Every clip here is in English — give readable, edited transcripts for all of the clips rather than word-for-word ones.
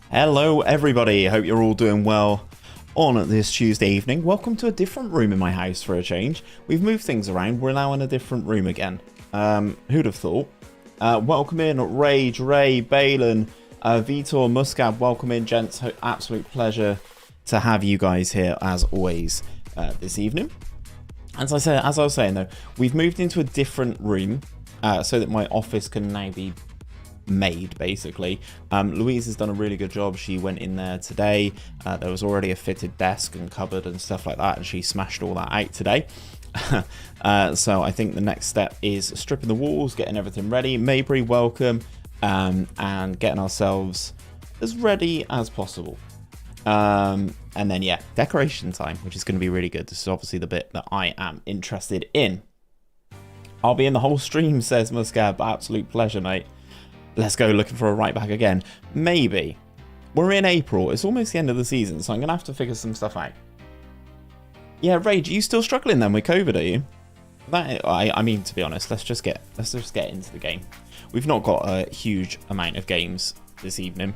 Hello everybody, hope you're all doing well on this Tuesday evening. Welcome to a different room in my house for a change. We've moved things around, we're now in a different room again. Who'd have thought? Welcome in Rage, Ray, Balin, Vitor, Muscab, welcome in gents. Absolute pleasure to have you guys here as always this evening. As I was saying though, we've moved into a different room so that my office can now be made basically. Louise has done a really good job. She went in there today. There was already a fitted desk and cupboard and stuff like that, and she smashed all that out today. So I think the next step is stripping the walls, getting everything ready. Maybury, welcome, and getting ourselves as ready as possible. And then yeah, decoration time, which is going to be really good. This is obviously the bit that I am interested in. I'll be in the whole stream, says Muscab. Absolute pleasure, mate. Let's go looking for a right back again. Maybe. We're in April. It's almost the end of the season, so I'm going to have to figure some stuff out. Yeah, Rage, are you still struggling then with COVID, are you? I mean, to be honest, let's just get into the game. We've not got a huge amount of games this evening.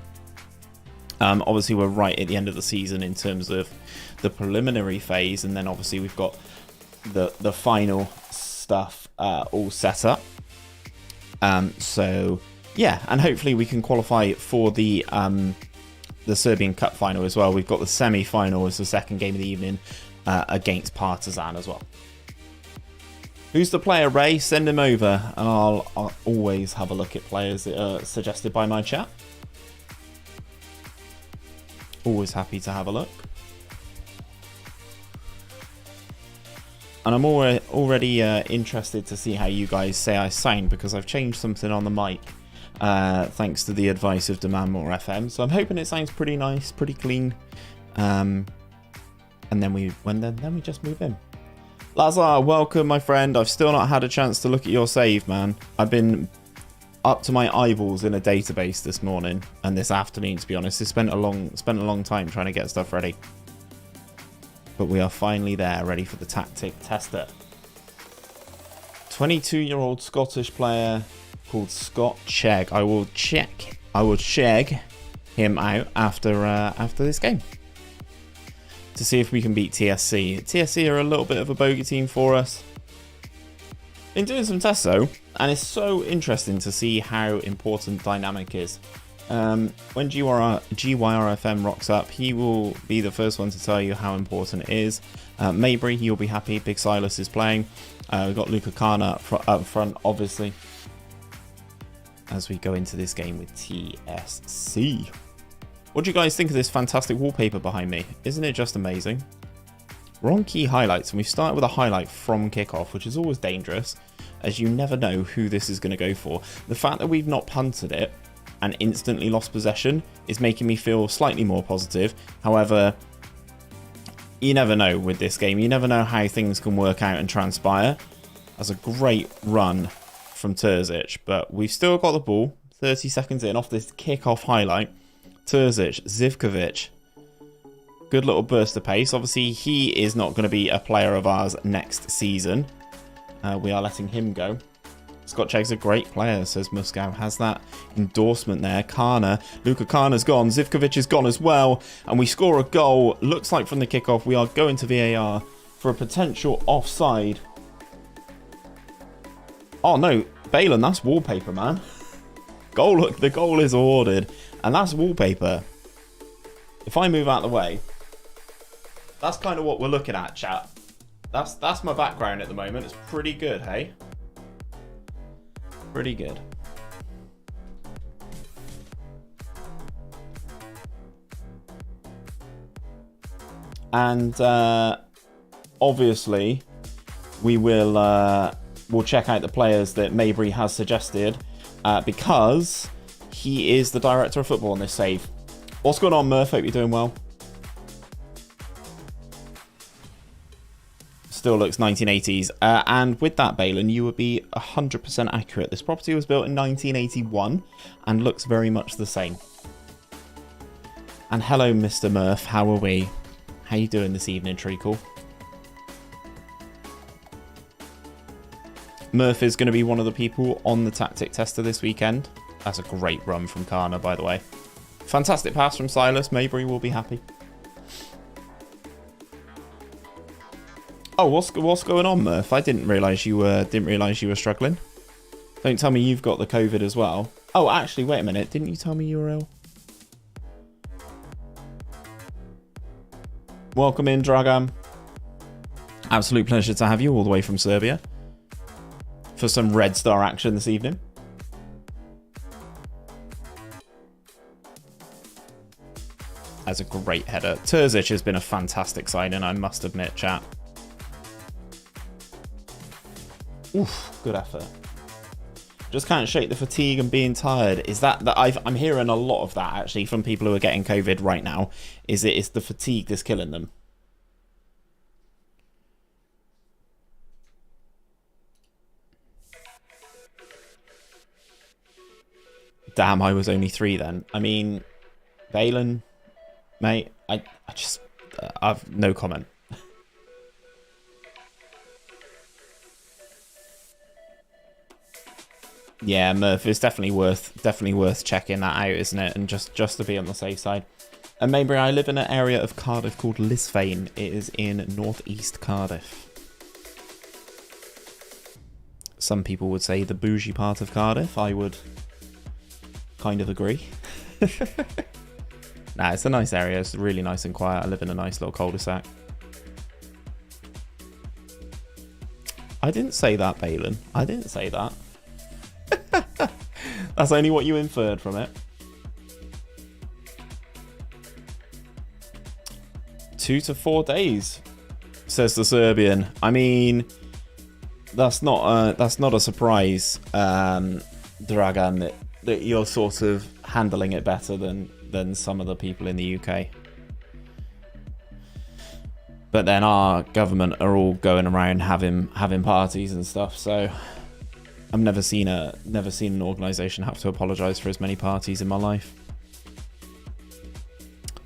Obviously, we're right at the end of the season in terms of the preliminary phase, and then obviously we've got the final stuff all set up. So yeah, and hopefully we can qualify for the Serbian Cup final as well. We've got the semi-final as the second game of the evening against Partizan as well. Who's the player, Ray? Send him over, and I'll always have a look at players that are suggested by my chat. Always happy to have a look. And I'm already interested to see how you guys say I sound, because I've changed something on the mic. Thanks to the advice of Demand More FM, so I'm hoping it sounds pretty nice, pretty clean, and then we just move in. Lazar, welcome, my friend. I've still not had a chance to look at your save, man. I've been up to my eyeballs in a database this morning and this afternoon. To be honest, I spent a long time trying to get stuff ready, but we are finally there, ready for the tactic tester. 22-year-old Scottish player called Scott Chegg. I will check him out after this game to see if we can beat TSC. TSC are a little bit of a bogey team for us. Been doing some tests though, and it's so interesting to see how important dynamic is. When GYRFM rocks up, he will be the first one to tell you how important it is. Maybury, you'll be happy. Big Silas is playing. We've got Luka Kana up front, obviously, as we go into this game with TSC. What do you guys think of this fantastic wallpaper behind me? Isn't it just amazing? We're on key highlights, and we've started with a highlight from kickoff, which is always dangerous, as you never know who this is going to go for. The fact that we've not punted it and instantly lost possession is making me feel slightly more positive. However, you never know with this game. You never know how things can work out and transpire. That's a great run from Terzic, but we've still got the ball 30 seconds in off this kickoff highlight. Terzic, Zivkovic, good little burst of pace. Obviously he is not going to be a player of ours next season. We are letting him go. Scott Chegg's a great player, says Muscow. Has that endorsement there. Kana, Luka Kana's gone, Zivkovic is gone as well, and we score a goal. Looks like from the kickoff we are going to VAR for a potential offside. Oh no, Balin, that's wallpaper, man. The goal is awarded, and that's wallpaper. If I move out of the way, that's kind of what we're looking at, chat. That's my background at the moment. It's pretty good, hey? Pretty good. And obviously, we'll check out the players that Maybury has suggested, because he is the director of football on this save. What's going on, Murph? Hope you're doing well. Still looks 1980s. And with that, Balin, you would be 100% accurate. This property was built in 1981 and looks very much the same. And hello, Mr. Murph. How are we? How you doing this evening, Treacle? Murph is going to be one of the people on the tactic tester this weekend. That's a great run from Kana, by the way. Fantastic pass from Silas. 𝘼𝙗𝙗 will be happy. Oh, what's going on, Murph? I didn't realise you were struggling. Don't tell me you've got the COVID as well. Oh, actually, wait a minute. Didn't you tell me you were ill? Welcome in, 𝘼𝙗𝙗𝙪. Absolute pleasure to have you all the way from Serbia for some Red Star action this evening. That's a great header. 𝘼𝙗𝙗𝙪 has been a fantastic signing, I must admit, chat. Oof, good effort. Just can't shake the fatigue and being tired. Is that I'm hearing a lot of that actually from people who are getting COVID right now. It's the fatigue that's killing them. Damn, I was only 3 then. I mean, 𝘼𝙗𝙗𝙪, mate, I've no comment. Yeah, Murph, it's definitely worth checking that out, isn't it? And just to be on the safe side. And maybe I live in an area of Cardiff called Lisfane. It is in northeast Cardiff. Some people would say the bougie part of Cardiff. I would kind of agree. Nah, it's a nice area. It's really nice and quiet. I live in a nice little cul-de-sac. I didn't say that, 𝘼𝙗𝙗𝙪. I didn't say that. That's only what you inferred from it. 2 to 4 days, says the Serbian. I mean, that's not a surprise, 𝘼𝙗𝙗𝙪, that you're sort of handling it better than some of the people in the UK. But then our government are all going around having parties and stuff, so I've never seen an organisation have to apologise for as many parties in my life.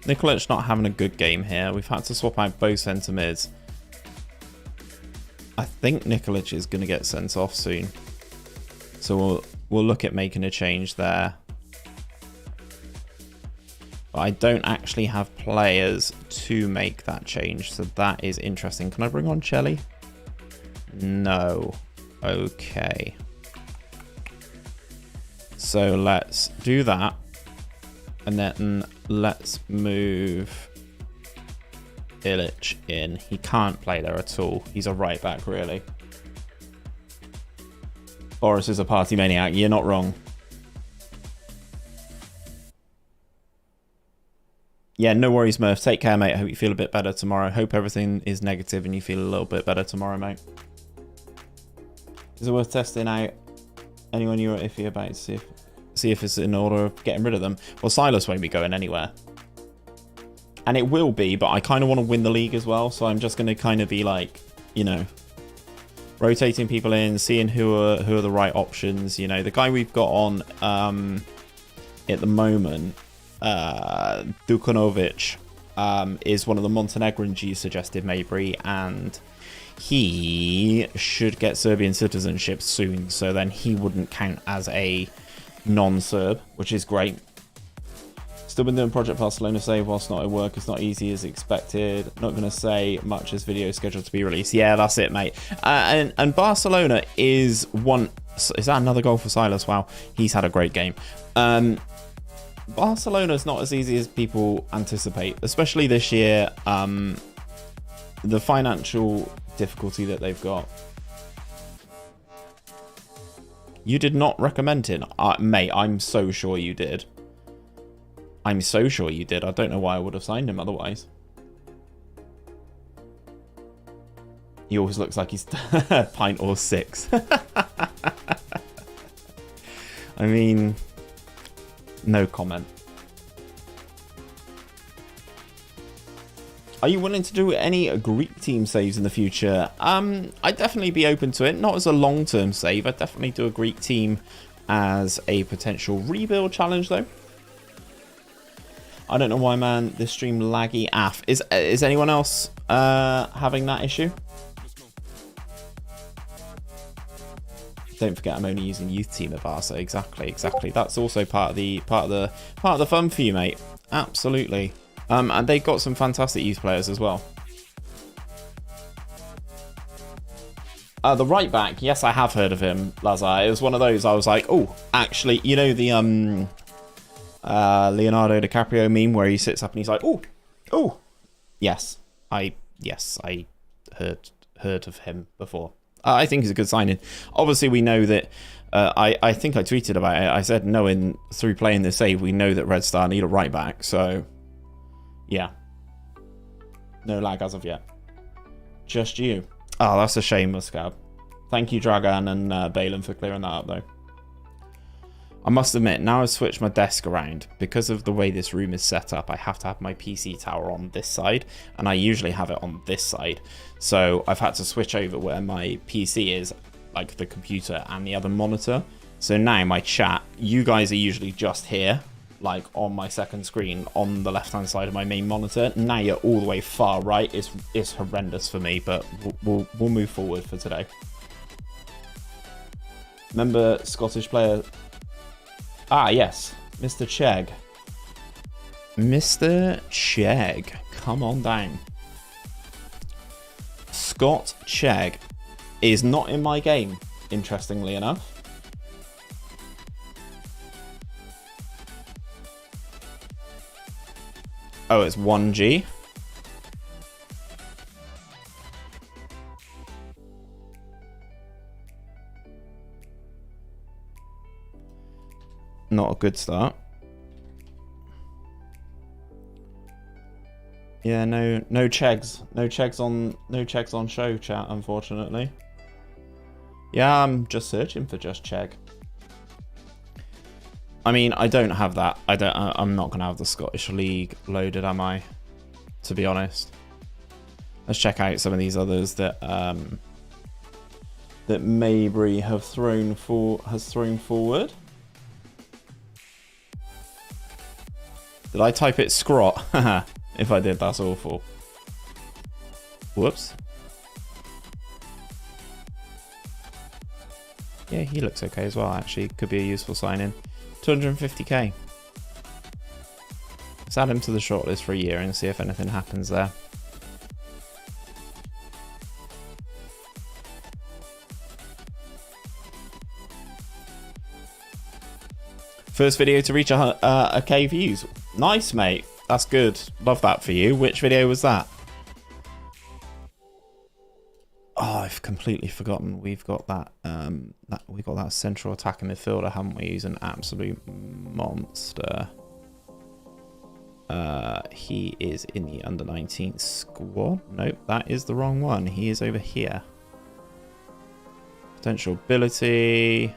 𝘼𝙗𝙗𝙪 not having a good game here. We've had to swap out both centre mids. I think 𝘼𝙗𝙗𝙪 is going to get sent off soon, so we'll look at making a change there. But I don't actually have players to make that change, so that is interesting. Can I bring on 𝘼𝙗𝙗𝙪? No. Okay. So let's do that, and then let's move 𝘼𝙗𝙗𝙪 in. He can't play there at all. He's a right back, really. Boris is a party maniac. You're not wrong. Yeah, no worries, Murph. Take care, mate. I hope you feel a bit better tomorrow. Hope everything is negative and you feel a little bit better tomorrow, mate. Is it worth testing out anyone you're iffy about to see if it's in order of getting rid of them? Well, Silas won't be going anywhere. And it will be, but I kind of want to win the league as well, so I'm just going to kind of be like, you know, rotating people in, seeing who are the right options. You know, the guy we've got on at the moment, 𝘼𝙗𝙗𝙪, is one of the Montenegrins you suggested, 𝘼𝙗𝙗𝙪, and he should get Serbian citizenship soon, so then he wouldn't count as a non-Serb, which is great. Still been doing Project Barcelona save whilst not at work. It's not easy as expected. Not going to say much as video scheduled to be released. Yeah, that's it, mate. And Barcelona is one... Is that another goal for Silas? Wow, he's had a great game. Barcelona is not as easy as people anticipate, especially this year. The financial difficulty that they've got. You did not recommend him. Mate, I'm so sure you did. I'm so sure you did. I don't know why I would have signed him otherwise. He always looks like he's pint or 6. I mean, no comment. Are you willing to do any Greek team saves in the future? I'd definitely be open to it. Not as a long-term save. I'd definitely do a Greek team as a potential rebuild challenge, though. I don't know why, man. This stream laggy AF. Is anyone else having that issue? Don't forget, I'm only using youth team at Barca. Exactly. That's also part of the fun for you, mate. Absolutely. And they've got some fantastic youth players as well. The right back, yes, I have heard of him, 𝘼𝙗𝙗. It was one of those I was like, oh, actually, you know the Leonardo DiCaprio meme where he sits up and he's like, oh, yes, I heard of him before. I think he's a good signing. Obviously, we know that. I think I tweeted about it. I said, through playing this save, we know that Red Star need a right back. So, yeah, no lag as of yet. Just you. Oh, that's a shame, Muscab. Thank you, Dragan and 𝘼𝙗𝙗, for clearing that up, though. I must admit, now I've switched my desk around, because of the way this room is set up, I have to have my PC tower on this side, and I usually have it on this side. So I've had to switch over where my PC is, like the computer and the other monitor. So now my chat, you guys are usually just here, like on my second screen on the left hand side of my main monitor. Now you're all the way far right. It's horrendous for me, but we'll move forward for today. Remember Scottish player? Ah, yes, Mr. Chegg. Mr. Chegg, come on down. Scott Chegg is not in my game, interestingly enough. Oh, it's 1G. Not a good start. Yeah, no Chegs. No Chegs on show chat, unfortunately. Yeah, I'm just searching for just Chegg. I mean, I don't have that. I'm not gonna have the Scottish League loaded, am I? To be honest. Let's check out some of these others that that Maybury has thrown forward. Did I type it scrot? If I did, that's awful. Whoops. Yeah, he looks okay as well, actually. Could be a useful sign-in. 250k. Let's add him to the shortlist for a year and see if anything happens there. First video to reach a K views. Nice, mate. That's good. Love that for you. Which video was that? Oh, I've completely forgotten. We've got that. We got that central attacking midfielder, haven't we? He's an absolute monster. He is in the under-19 squad. Nope, that is the wrong one. He is over here. Potential ability.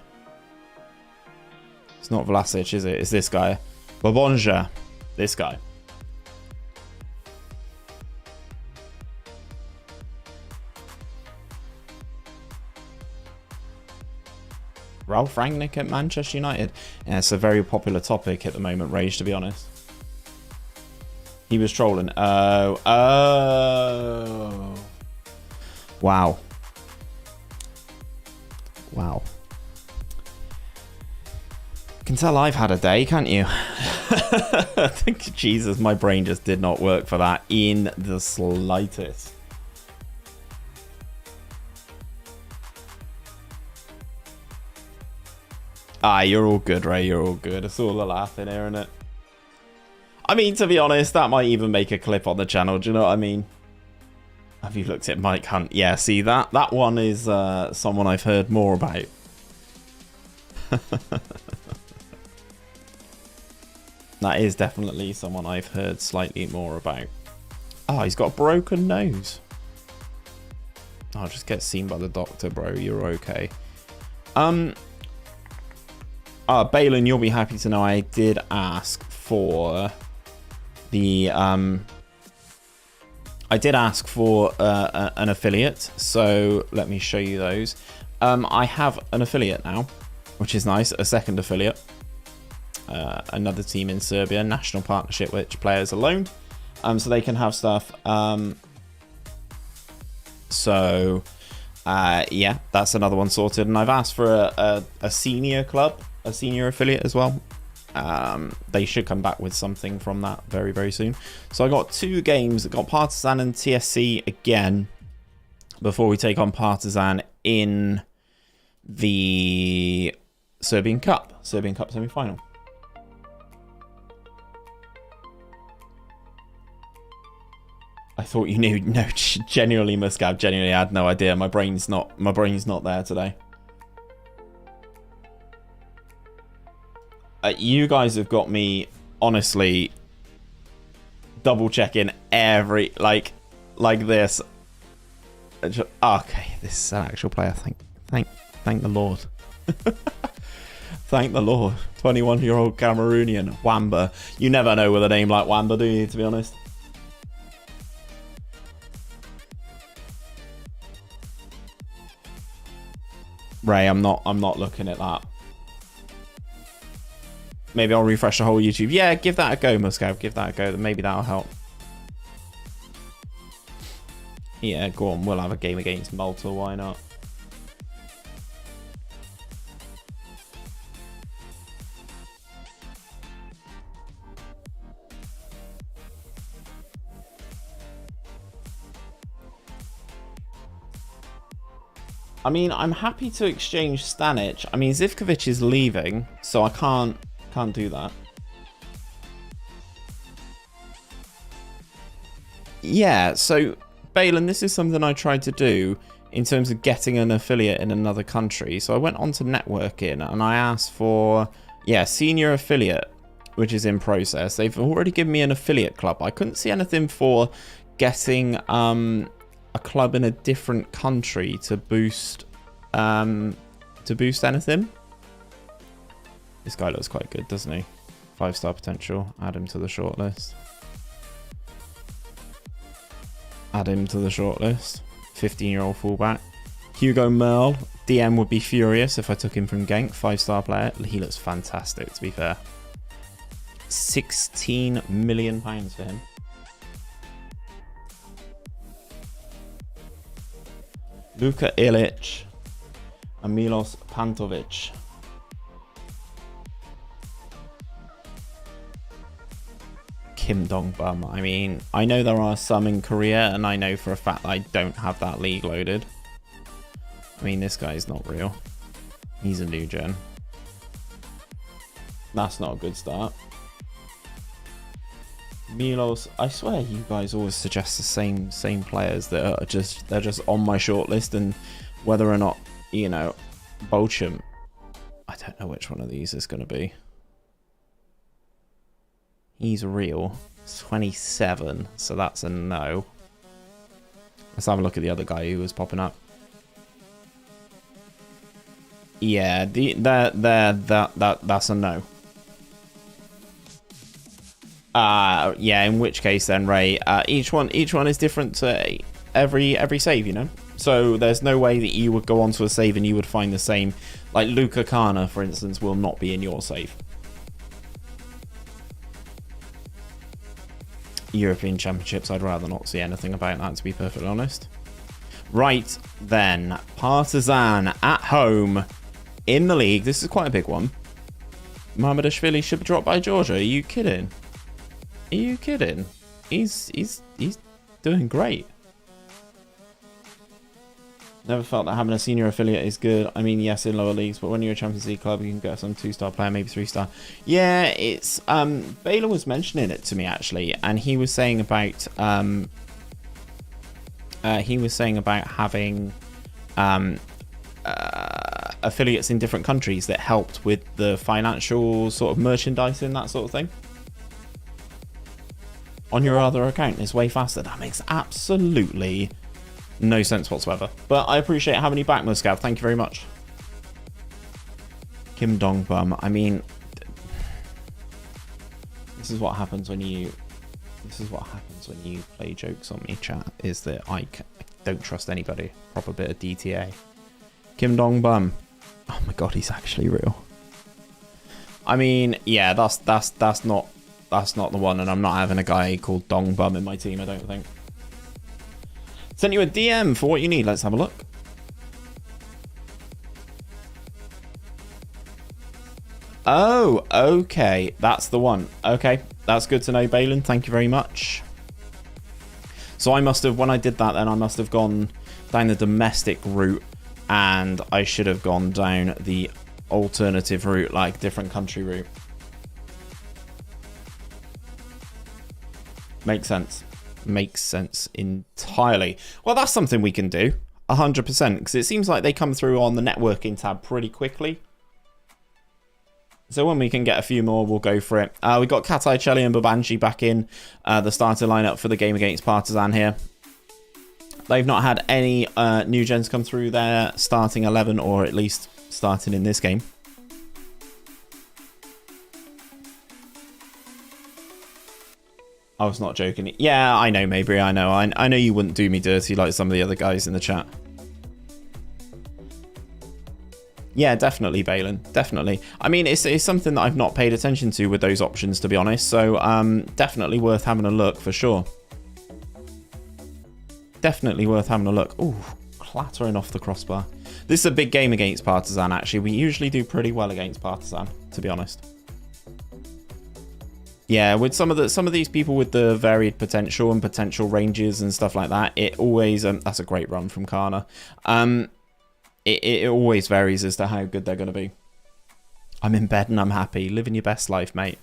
It's not 𝘼𝙗𝙗, is it? It's this guy. 𝘼𝙗𝙗𝙗. This guy. Ralph Rangnick at Manchester United. Yeah, it's a very popular topic at the moment, Rage, to be honest. He was trolling. Oh. Wow. Wow. You can tell I've had a day, can't you? I think, Jesus, my brain just did not work for that in the slightest. Ah, you're all good, Ray. You're all good. It's all a laugh in here, isn't it? I mean, to be honest, that might even make a clip on the channel. Do you know what I mean? Have you looked at Mike Hunt? Yeah, see, that one is someone I've heard more about. That is definitely someone I've heard slightly more about. Oh, he's got a broken nose. Oh, just get seen by the doctor, bro. You're okay. 𝘼𝙗𝙗𝙗, you'll be happy to know I did ask for the an affiliate, so let me show you those. I have an affiliate now, which is nice, a second affiliate. Another team in Serbia, national partnership, which players are loaned, so they can have stuff. So Yeah, that's another one sorted. And I've asked for a senior club, a senior affiliate as well. They should come back with something from that very, very soon. So I got 2 games. I got Partizan and TSC again before we take on Partizan in the Serbian Cup semi-final. I thought you knew. No, genuinely, Muscab. Genuinely, I had no idea. My brain's not there today. You guys have got me, honestly, double checking every like this. Okay, this is an actual player. Thank the Lord. Thank the Lord. 21-year-old Cameroonian Wamba. You never know with a name like Wamba, do you? To be honest. Ray, I'm not looking at that. Maybe I'll refresh the whole YouTube. Yeah, give that a go, Muscab. Give that a go. Maybe that'll help. Yeah, go on. We'll have a game against Malta. Why not? I mean, I'm happy to exchange Stanic. I mean, Zivkovic is leaving, so I can't do that. Yeah, so Balin, this is something I tried to do in terms of getting an affiliate in another country. So I went on to networking and I asked for, yeah, senior affiliate, which is in process. They've already given me an affiliate club. I couldn't see anything for getting a club in a different country to boost anything. This guy looks quite good, doesn't he? 5-star potential. Add him to the shortlist. Add him to the shortlist. 15-year-old fullback. 𝘼𝙗𝙤𝙪. DM would be furious if I took him from Genk. 5-star player. He looks fantastic, to be fair. £16 million for him. Luka Ilic and Milos Pantovic. Kim Dong-bum. I mean, I know there are some in Korea, and I know for a fact I don't have that league loaded. I mean, this guy's not real. He's a new gen. That's not a good start. Milos, I swear you guys always suggest the same players that are just on my shortlist, and whether or not, you know, 𝘼𝙗𝙤𝙪, I don't know which one of these is going to be. He's real. 27, so that's a no. Let's have a look at the other guy who was popping up. Yeah, that's a no. Yeah, in which case then, Ray, each one is different to every save, you know? So there's no way that you would go onto a save and you would find the same. Like Luka Kana, for instance, will not be in your save. European Championships, I'd rather not see anything about that, to be perfectly honest. Right then, Partizan at home in the league. This is quite a big one. Mamardashvili should be dropped by Georgia. Are you kidding? Are you kidding? He's doing great. Never felt that having a senior affiliate is good. I mean, yes, in lower leagues, but when you're a Champions League club, you can get some 2-star player, maybe 3-star. Yeah, it's Baylor was mentioning it to me actually, and he was saying about having affiliates in different countries that helped with the financial sort of merchandising, that sort of thing. On your other account is way faster. That makes absolutely no sense whatsoever. But I appreciate having you back, Muscav. Thank you very much. Kim Dong-bum. I mean, this is what happens when you play jokes on me, chat. Is that I don't trust anybody. Proper bit of DTA. Kim Dong-bum. Oh my god, he's actually real. I mean, yeah, that's not the one, and I'm not having a guy called Dong-bum in my team, I don't think. Sent you a DM for what you need. Let's have a look. Oh, okay. That's the one. Okay, that's good to know, 𝘼𝙗. Thank you very much. So I must have, when I did that, then I must have gone down the domestic route, and I should have gone down the alternative route, like different country route. Makes sense. Makes sense entirely. Well, that's something we can do 100%, because it seems like they come through on the networking tab pretty quickly. So when we can get a few more, we'll go for it. We got 𝘼𝙗𝙤𝙪 and 𝘼𝙗𝙤𝙪 back in the starting lineup for the game against 𝘼𝙗𝙤𝙪 here. They've not had any new gens come through their starting 11, or at least starting in this game. I was not joking. Yeah, I know, Mabry. I know. I know you wouldn't do me dirty like some of the other guys in the chat. Yeah, definitely, 𝘼𝙗𝙤. Definitely. I mean, it's something that I've not paid attention to with those options, to be honest. So, definitely worth having a look for sure. Definitely worth having a look. Ooh, clattering off the crossbar. This is a big game against 𝘼𝙗𝙤𝙪, actually. We usually do pretty well against 𝘼𝙗𝙤𝙪, to be honest. Yeah, with some of these people with the varied potential and potential ranges and stuff like that, it always that's a great run from 𝘼𝙗𝙪. It always varies as to how good they're going to be. I'm in bed and I'm happy, living your best life, mate.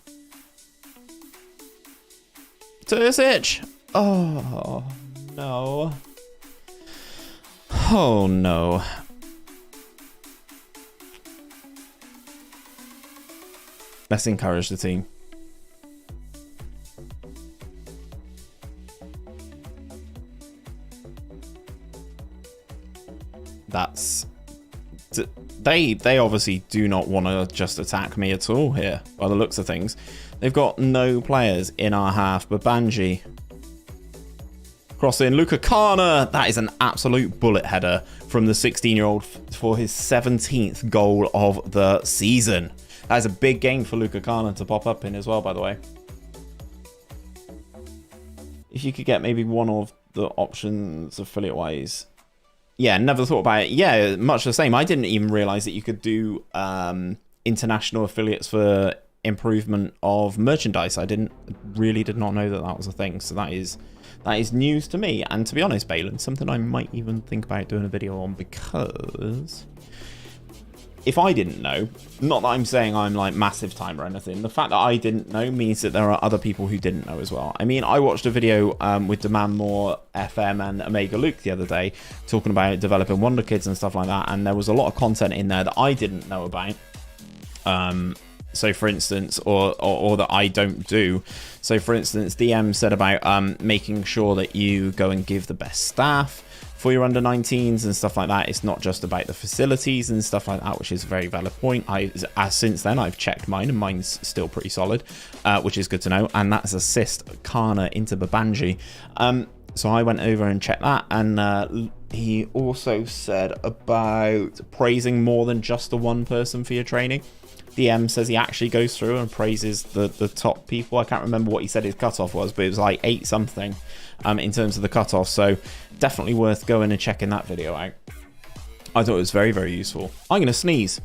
𝘼𝙗𝙗𝙪. Oh no. Oh no. Let's encourage the team. That's... They obviously do not want to just attack me at all here, by the looks of things. They've got no players in our half, but 𝘼𝙗𝙤𝙪. Cross in, 𝘼𝙗𝙗𝙪. That is an absolute bullet header from the 16-year-old for his 17th goal of the season. That is a big game for 𝘼𝙗𝙗𝙪 to pop up in as well, by the way. If you could get maybe one of the options affiliate-wise... Yeah, never thought about it. Yeah, much the same. I didn't even realize that you could do international affiliates for improvement of merchandise. I did not know that that was a thing. So that is news to me. And to be honest, 𝘼𝙗𝙪, something I might even think about doing a video on, because if I didn't know, not that I'm saying I'm like massive time or anything, the fact that I didn't know means that there are other people who didn't know as well. I mean, I watched a video with Demand More FM and Omega Luke the other day talking about developing Wonder Kids and stuff like that, and there was a lot of content in there that I didn't know about. So for instance, or that I don't do. So for instance, DM said about making sure that you go and give the best staff for your under 19s and stuff like that. It's not just about the facilities and stuff like that, which is a very valid point. Since then I've checked mine, and mine's still pretty solid, which is good to know. And that's assist 𝘼𝙗𝙗𝙪 into 𝘼𝙗𝙗𝙪. So I went over and checked that, and he also said about praising more than just the one person for your training. DM says he actually goes through and praises the top people. I can't remember what he said his cutoff was, but it was like 8 something in terms of the cutoff. So definitely worth going and checking that video out. I thought it was very, very useful. I'm going to sneeze.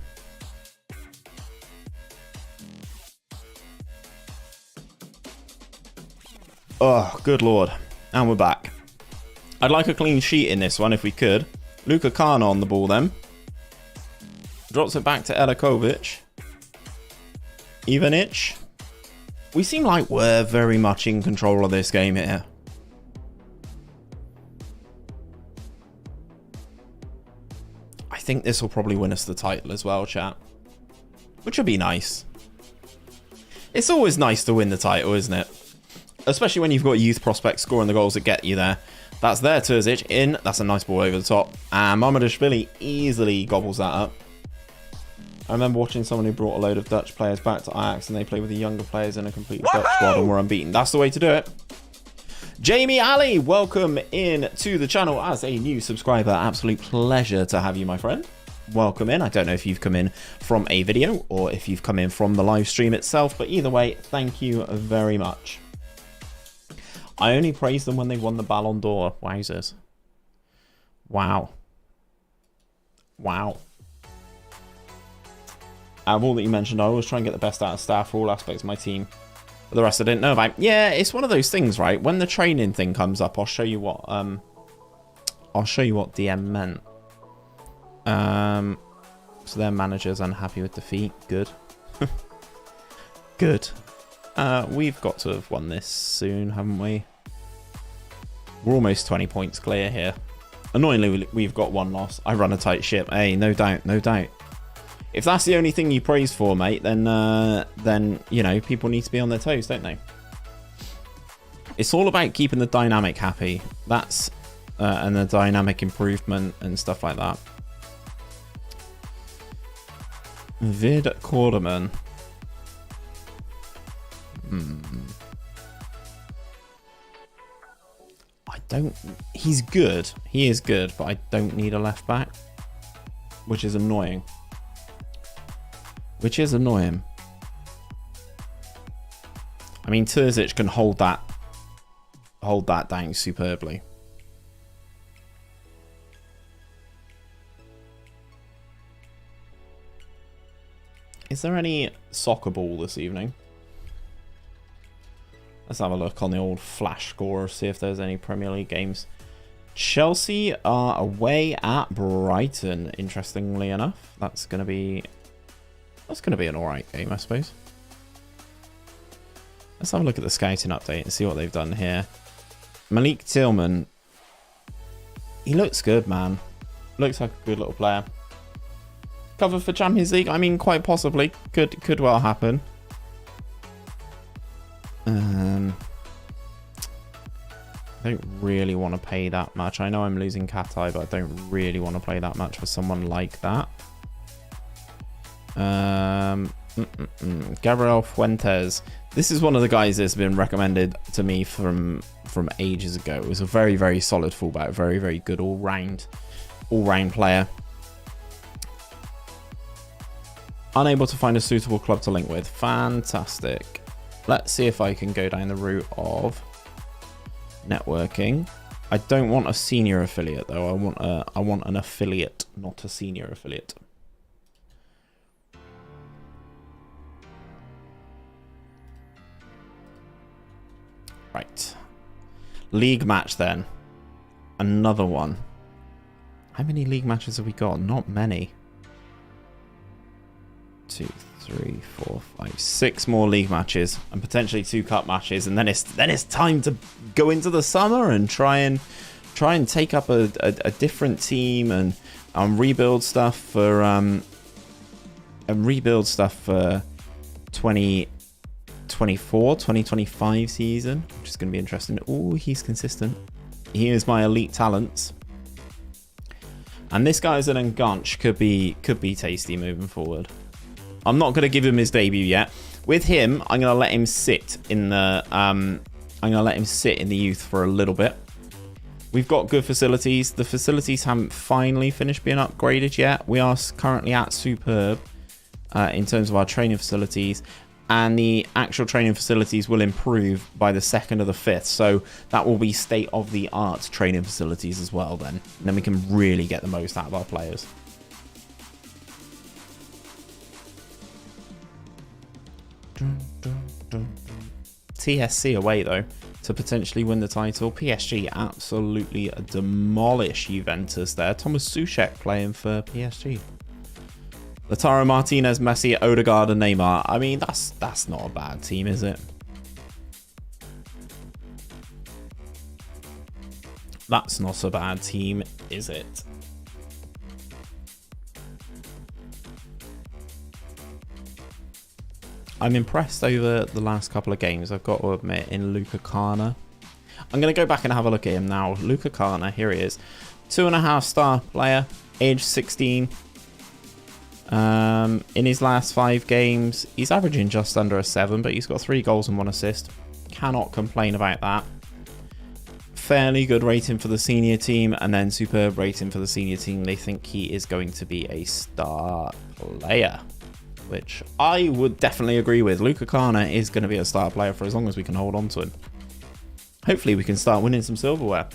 Oh, good lord. And we're back. I'd like a clean sheet in this one if we could. 𝘼𝙗𝙗𝙪𝙪 on the ball then. Drops it back to 𝘼𝙗𝙗𝙪. 𝘼𝙗𝙗𝙪. We seem like we're very much in control of this game here. I think this will probably win us the title as well, chat. Which would be nice. It's always nice to win the title, isn't it? Especially when you've got youth prospects scoring the goals that get you there. That's there, 𝘼𝙗𝙗𝙪 in. That's a nice ball over the top. And 𝘼𝙗𝙗𝙪 easily gobbles that up. I remember watching someone who brought a load of Dutch players back to Ajax, and they played with the younger players in a completely Dutch squad and were unbeaten. That's the way to do it. Jamie Ali, welcome in to the channel as a new subscriber. Absolute pleasure to have you, my friend. Welcome in. I don't know if you've come in from a video or if you've come in from the live stream itself, but either way, thank you very much. I only praised them when they won the Ballon d'Or. Wowzers. Wow. Wow. out of all that you mentioned, I always try and get the best out of staff for all aspects of my team. But the rest I didn't know about. Yeah, it's one of those things, right? When the training thing comes up, I'll show you what DM meant. So their manager's unhappy with defeat. Good. Good. We've got to have won this soon, haven't we? We're almost 20 points clear here. Annoyingly, we've got one loss. I run a tight ship. Hey, no doubt, no doubt. If that's the only thing you praise for, mate, then you know, people need to be on their toes, don't they? It's all about keeping the dynamic happy. That's and the dynamic improvement and stuff like that. 𝘼𝙗𝙗𝙪𝙩 I don't... He's good. He is good, but I don't need a left back. Which is annoying. Which is annoying. I mean, 𝘼𝙗𝙗𝙪𝙩 can hold that down superbly. Is there any soccer ball this evening? Let's have a look on the old flash score, see if there's any Premier League games. Chelsea are away at Brighton, interestingly enough. That's gonna be an alright game, I suppose. Let's have a look at the scouting update and see what they've done here. Malik Tillman. He looks good, man. Looks like a good little player. Cover for Champions League? I mean, quite possibly. Could well happen. I don't really want to pay that much. I know I'm losing 𝘼𝙗𝙗, but I don't really want to play that much for someone like that. Gabriel Fuentes. This is one of the guys that's been recommended to me from ages ago. It was a very, very solid fullback. Very, very good all-round player. Unable to find a suitable club to link with. Fantastic. Let's see if I can go down the route of networking. I don't want a senior affiliate though. I want an affiliate, not a senior affiliate. Right. League match then. Another one. How many league matches have we got? Not many. 2, 3, 4, 5, 6 more league matches and potentially 2 cup matches, and then it's time to go into the summer and try and take up a different team and rebuild stuff for 2024, 2025 season, which is going to be interesting. Oh, he's consistent. He is my elite talents. And this guy's an 𝘼𝙗𝙗𝙪𝙩 could be tasty moving forward. I'm not going to give him his debut yet. With him, I'm going to let him sit in the youth for a little bit. We've got good facilities. The facilities haven't finally finished being upgraded yet. We are currently at superb in terms of our training facilities, and the actual training facilities will improve by the 2nd of the 5th. So that will be state-of-the-art training facilities as well then. And then we can really get the most out of our players. TSC away though to potentially win the title. PSG absolutely demolish Juventus there. Thomas Souček playing for PSG. Lautaro Martinez, Messi, Odegaard and Neymar. I mean, that's not a bad team, is it? That's not a bad team, is it? I'm impressed over the last couple of games, I've got to admit, in 𝘼𝙗𝙗𝙗𝙗. I'm going to go back and have a look at him now. 𝘼𝙗𝙗𝙗𝙗𝙗, here he is. 2.5-star player, age 16. In his last 5 games, he's averaging just under a 7, but he's got 3 goals and 1 assist. Cannot complain about that. Fairly good rating for the senior team, and then superb rating for the senior team. They think he is going to be a star player, which I would definitely agree with. 𝘼𝙗𝙗𝙗𝙗𝙗 is going to be a star player for as long as we can hold on to him. Hopefully we can start winning some silverware.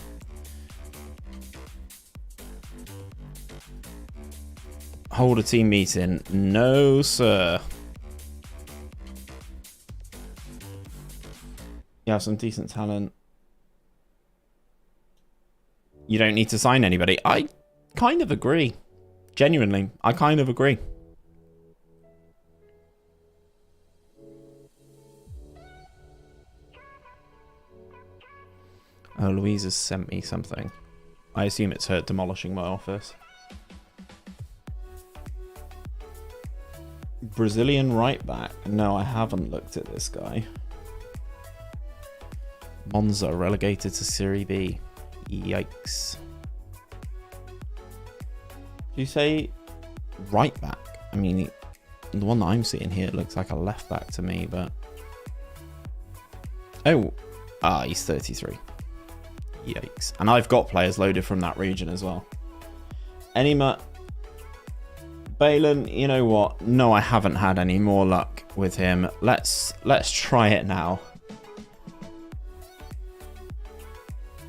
Hold a team meeting. No, sir. You have some decent talent. You don't need to sign anybody. I kind of agree. Genuinely, I kind of agree. Oh, Louise has sent me something. I assume it's her demolishing my office. Brazilian right back. No, I haven't looked at this guy. Monza relegated to Serie B. Yikes. Do you say right back? I mean, the one that I'm seeing here looks like a left back to me, but... Oh, he's 33. Yikes. And I've got players loaded from that region as well. Enima. Balin, you know what? No, I haven't had any more luck with him. Let's try it now.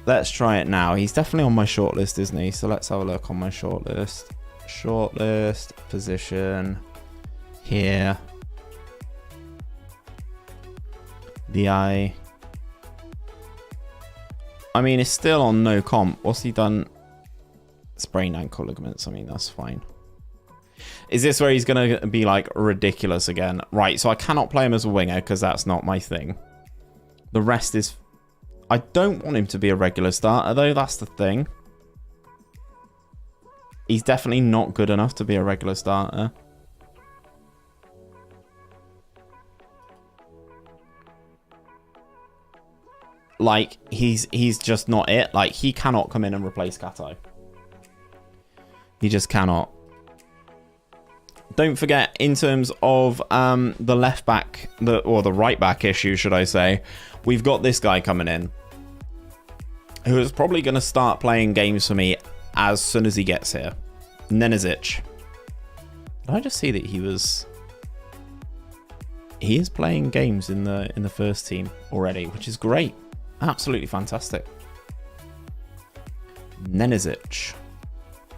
Let's try it now. He's definitely on my shortlist, isn't he? So let's have a look on my shortlist. Shortlist, position, here. I mean, it's still on no comp. What's he done? Sprained ankle ligaments. I mean, that's fine. Is this where he's going to be, like, ridiculous again? Right, so I cannot play him as a winger because that's not my thing. The rest is... I don't want him to be a regular starter, though. That's the thing. He's definitely not good enough to be a regular starter. Like, he's just not it. Like, he cannot come in and replace Kato. He just cannot. Don't forget, in terms of the left back, or the right back issue, should I say, we've got this guy coming in, who is probably going to start playing games for me as soon as he gets here. 𝘼𝙗𝙤𝙪. Did I just see that he is playing games in the first team already, which is great. Absolutely fantastic. 𝘼𝙗𝙤𝙪.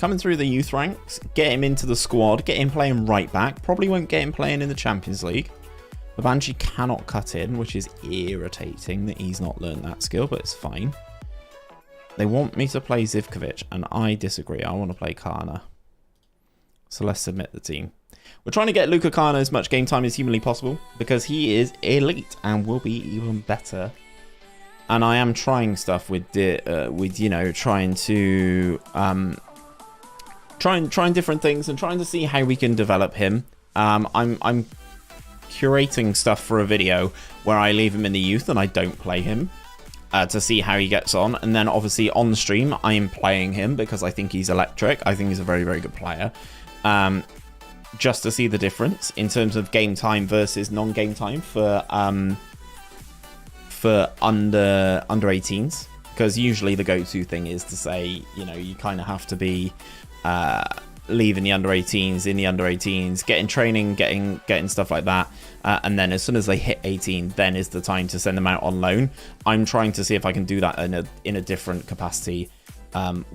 Coming through the youth ranks, get him into the squad, get him playing right back. Probably won't get him playing in the Champions League. 𝘼𝙗𝙤𝙪 cannot cut in, which is irritating that he's not learned that skill, but it's fine. They want me to play 𝘼𝙗𝙤𝙪, and I disagree. I want to play 𝘼𝙗𝙤. So let's submit the team. We're trying to get 𝘼𝙗𝙤𝙪 as much game time as humanly possible, because he is elite and will be even better. And I am trying stuff with you know, trying to... trying different things and trying to see how we can develop him. I'm curating stuff for a video where I leave him in the youth and I don't play him to see how he gets on. And then obviously on the stream, I am playing him because I think he's electric. I think he's a very, very good player. Just to see the difference in terms of game time versus non-game time for under 18s. Because usually the go-to thing is to say, you know, you kind of have to be leaving the under 18s, in the under 18s, getting training, getting stuff like that, and then as soon as they hit 18, then is the time to send them out on loan. I'm trying to see if I can do that in a different capacity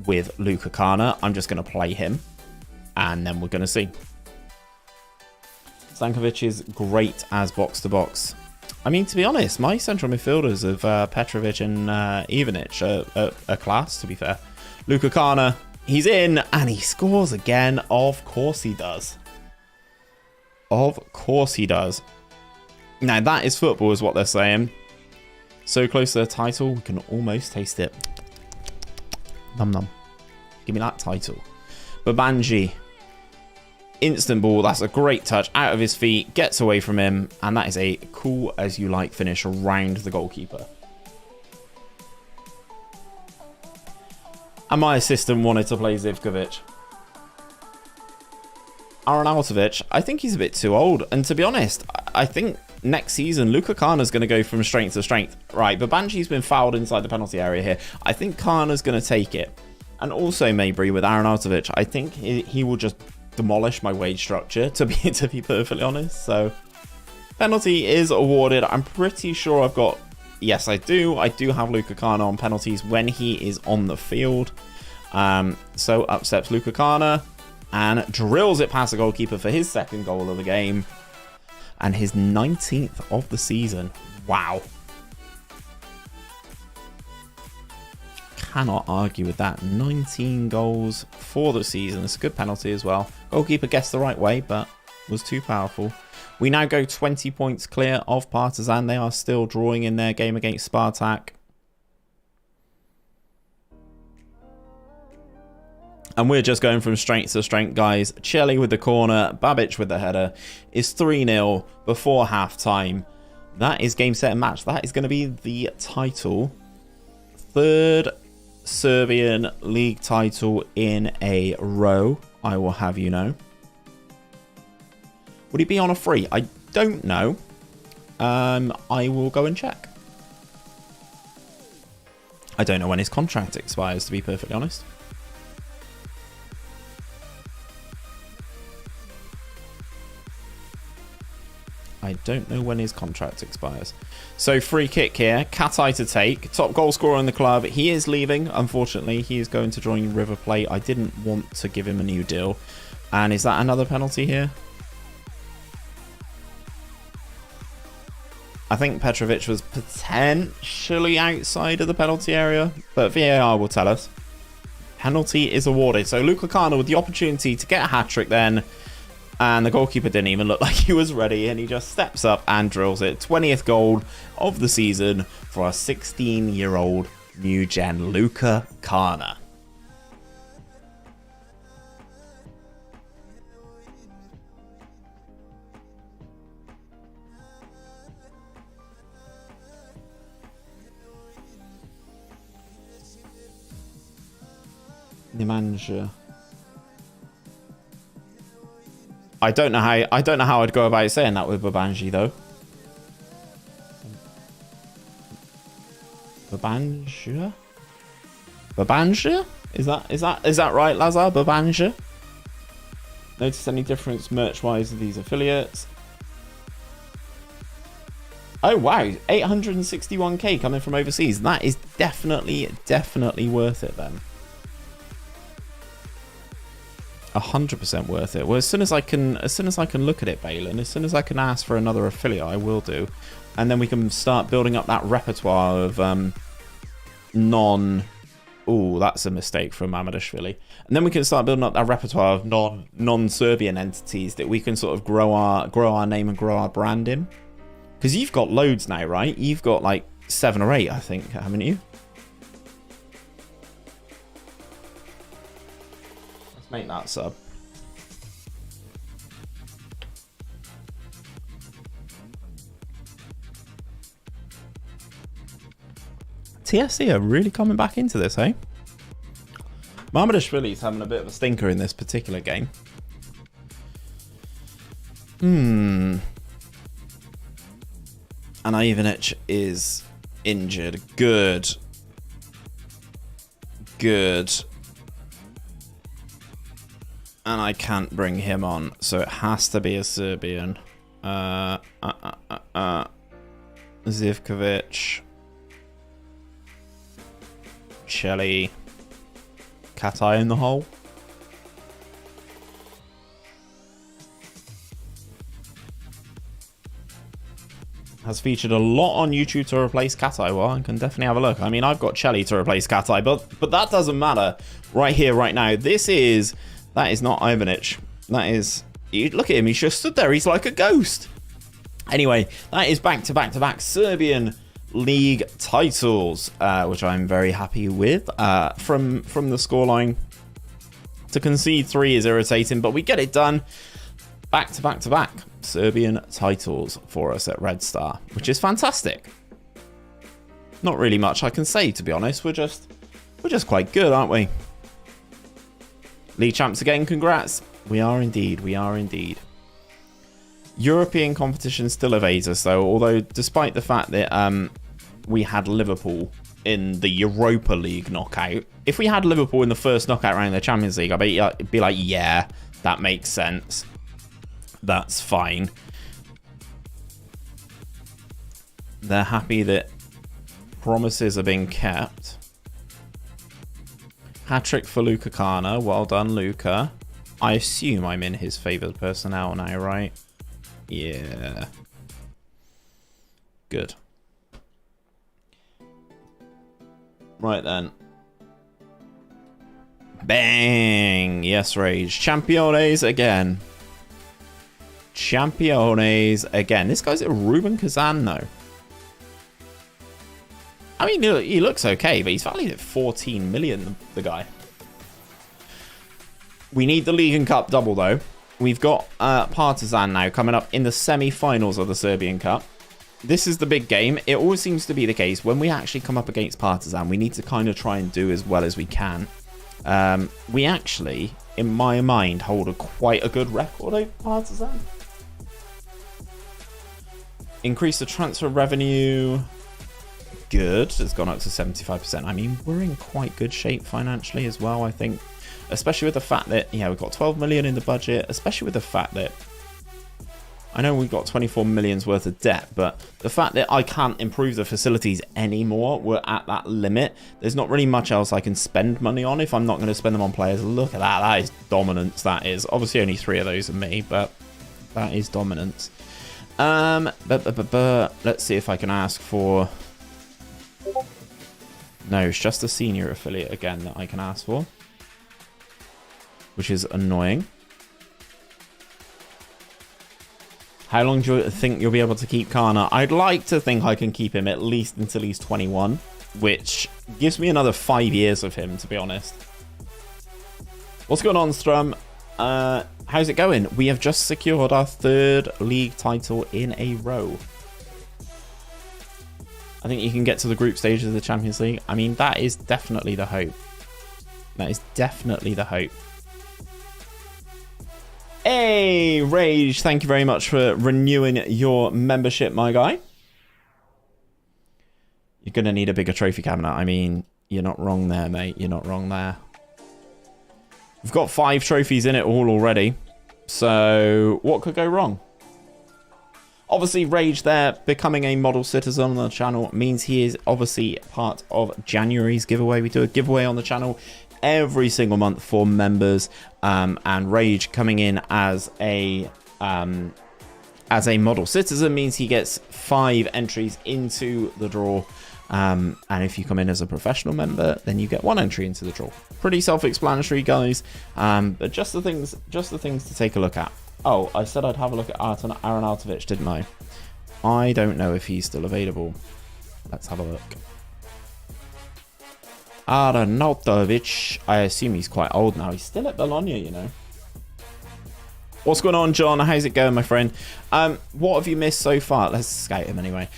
with 𝘼𝙗𝙤𝙪. I'm just going to play him, and then we're going to see. Stankovic is great as box to box. I mean, to be honest, my central midfielders of Petrovic and 𝘼𝙗𝙤𝙪 are class, to be fair. 𝘼𝙗𝙗𝙪, he's in, and he scores again. Of course he does. Of course he does. Now, that is football, is what they're saying. So close to the title, we can almost taste it. Num num. Give me that title. 𝘼𝙗𝙗𝙪. Instant ball. That's a great touch. Out of his feet. Gets away from him. And that is a cool as you like finish around the goalkeeper. And my assistant wanted to play 𝘼𝙗𝙤𝙪. Aaron, I think he's a bit too old. And to be honest, I think next season, 𝘼𝙗𝙗𝙪 is going to go from strength to strength. Right, but 𝘼𝙗𝙗𝙪's been fouled inside the penalty area here. I think 𝘼𝙗𝙗𝙪's going to take it. And also, Maybury, with Aaron, I think he will just demolish my wage structure, to be perfectly honest. So, penalty is awarded. I'm pretty sure I've got... Yes, I do. I do have 𝘼𝙗𝙗𝙪 on penalties when he is on the field. So, up steps 𝘼𝙗𝙗𝙪. and drills it past the goalkeeper for his second goal of the game. And his 19th of the season. Wow. Cannot argue with that. 19 goals for the season. It's a good penalty as well. Goalkeeper guessed the right way, but was too powerful. We now go 20 points clear of Partizan. They are still drawing in their game against Spartak. And we're just going from strength to strength, guys. Chelly with the corner, Babic with the header. Is 3-0 before half-time. That is game, set, and match. That is going to be the title. Third Serbian league title in a row, I will have you know. Would he be on a free? I don't know. I will go and check. I don't know when his contract expires, to be perfectly honest. I don't know when his contract expires. So free kick here. 𝘼𝙗𝙤𝙪 to take. Top goal scorer in the club. He is leaving, unfortunately. He is going to join River Plate. I didn't want to give him a new deal. And is that another penalty here? I think Petrovic was potentially outside of the penalty area, but VAR will tell us. Penalty is awarded. So 𝘼𝙗𝙗𝙪 with the opportunity to get a hat-trick then. And the goalkeeper didn't even look like he was ready, and he just steps up and drills it. 20th goal of the season for our 16-year-old new gen 𝘼𝙗𝙗𝙪. Nemanja. I don't know how I'd go about saying that with Babanji though. Babanja? Babanja? Is that right, Lazar? Babanja? Notice any difference merch-wise of these affiliates? Oh wow, 861k coming from overseas. That is definitely worth it then. 100% worth it. Well, as soon as I can look at it, Balin, as soon as I can ask for another affiliate, I will do, and then we can start building up that repertoire of non. Oh, that's a mistake from Mamadashvili. And then we can start building up that repertoire of non-Serbian entities that we can sort of grow our name and grow our brand in. Because you've got loads now, right? You've got like 7 or 8, I think, haven't you? Make that sub. TSC are really coming back into this, eh? Mamadashvili's having a bit of a stinker in this particular game. And 𝘼𝙗𝙗𝙪 is injured. Good. And I can't bring him on, so it has to be a Serbian. Zivkovic. Chelly. 𝘼𝙗𝙗𝙪 in the hole. Has featured a lot on YouTube to replace 𝘼𝙗𝙗𝙪. Well, I can definitely have a look. I mean, I've got Chelly to replace 𝘼𝙗𝙗𝙪, but that doesn't matter right here, right now. That is not 𝘼𝙗𝙗𝙪. That is... Look at him. He's just stood there. He's like a ghost. Anyway, that is back-to-back Serbian league titles, which I'm very happy with. From the scoreline, to concede 3 is irritating, but we get it done. Back-to-back Serbian titles for us at Red Star, which is fantastic. Not really much I can say, to be honest. We're just quite good, aren't we? League champs again, congrats. We are indeed. European competition still evades us though, although despite the fact that we had Liverpool in the Europa League knockout, if we had Liverpool in the first knockout round of the Champions League, I'd be like, yeah, that makes sense. That's fine. They're happy that promises are being kept. Hat-trick for 𝘼𝙗𝙗𝙪. Well done, Luca. I assume I'm in his favoured personnel now, right? Yeah. Good. Right then. Bang! Yes, Rage. Championes again. Championes again. This guy's at 𝘼𝙗𝙤𝙪, though. I mean, he looks okay, but he's valued at 14 million, the guy. We need the League and Cup double, though. We've got Partizan now coming up in the semi-finals of the Serbian Cup. This is the big game. It always seems to be the case. When we actually come up against Partizan, we need to kind of try and do as well as we can. We actually, in my mind, hold quite a good record over Partizan. Increase the transfer revenue. Good. It's gone up to 75%. I mean, we're in quite good shape financially as well, I think. Especially with the fact that, yeah, we've got 12 million in the budget. Especially with the fact that I know we've got 24 million's worth of debt, but the fact that I can't improve the facilities anymore, we're at that limit. There's not really much else I can spend money on if I'm not going to spend them on players. Look at that. That is dominance, that is. Obviously, only 3 of those are me, but that is dominance. Let's see if I can ask for... No, it's just a senior affiliate again that I can ask for, which is annoying. How long do you think you'll be able to keep Kana? I'd like to think I can keep him at least until he's 21, which gives me another 5 years of him, to be honest. What's going on, Strum? How's it going? We have just secured our 3rd league title in a row. I think you can get to the group stages of the Champions League. I mean, that is definitely the hope. That is definitely the hope. Hey, Rage, thank you very much for renewing your membership, my guy. You're going to need a bigger trophy cabinet. I mean, you're not wrong there, mate. You're not wrong there. We've got 5 trophies in it all already. So, what could go wrong? Obviously, Rage there, becoming a model citizen on the channel, means he is obviously part of January's giveaway. We do a giveaway on the channel every single month for members, and Rage coming in as a model citizen means he gets 5 entries into the draw, and if you come in as a professional member, then you get 1 entry into the draw. Pretty self-explanatory, guys, but just the things to take a look at. Oh, I said I'd have a look at Aaron 𝘼𝙗𝙤𝙪, didn't I? I don't know if he's still available. Let's have a look. Aaron 𝘼𝙗𝙗𝙪. I assume he's quite old now. He's still at Bologna, you know. What's going on, John? How's it going, my friend? What have you missed so far? Let's scout him anyway.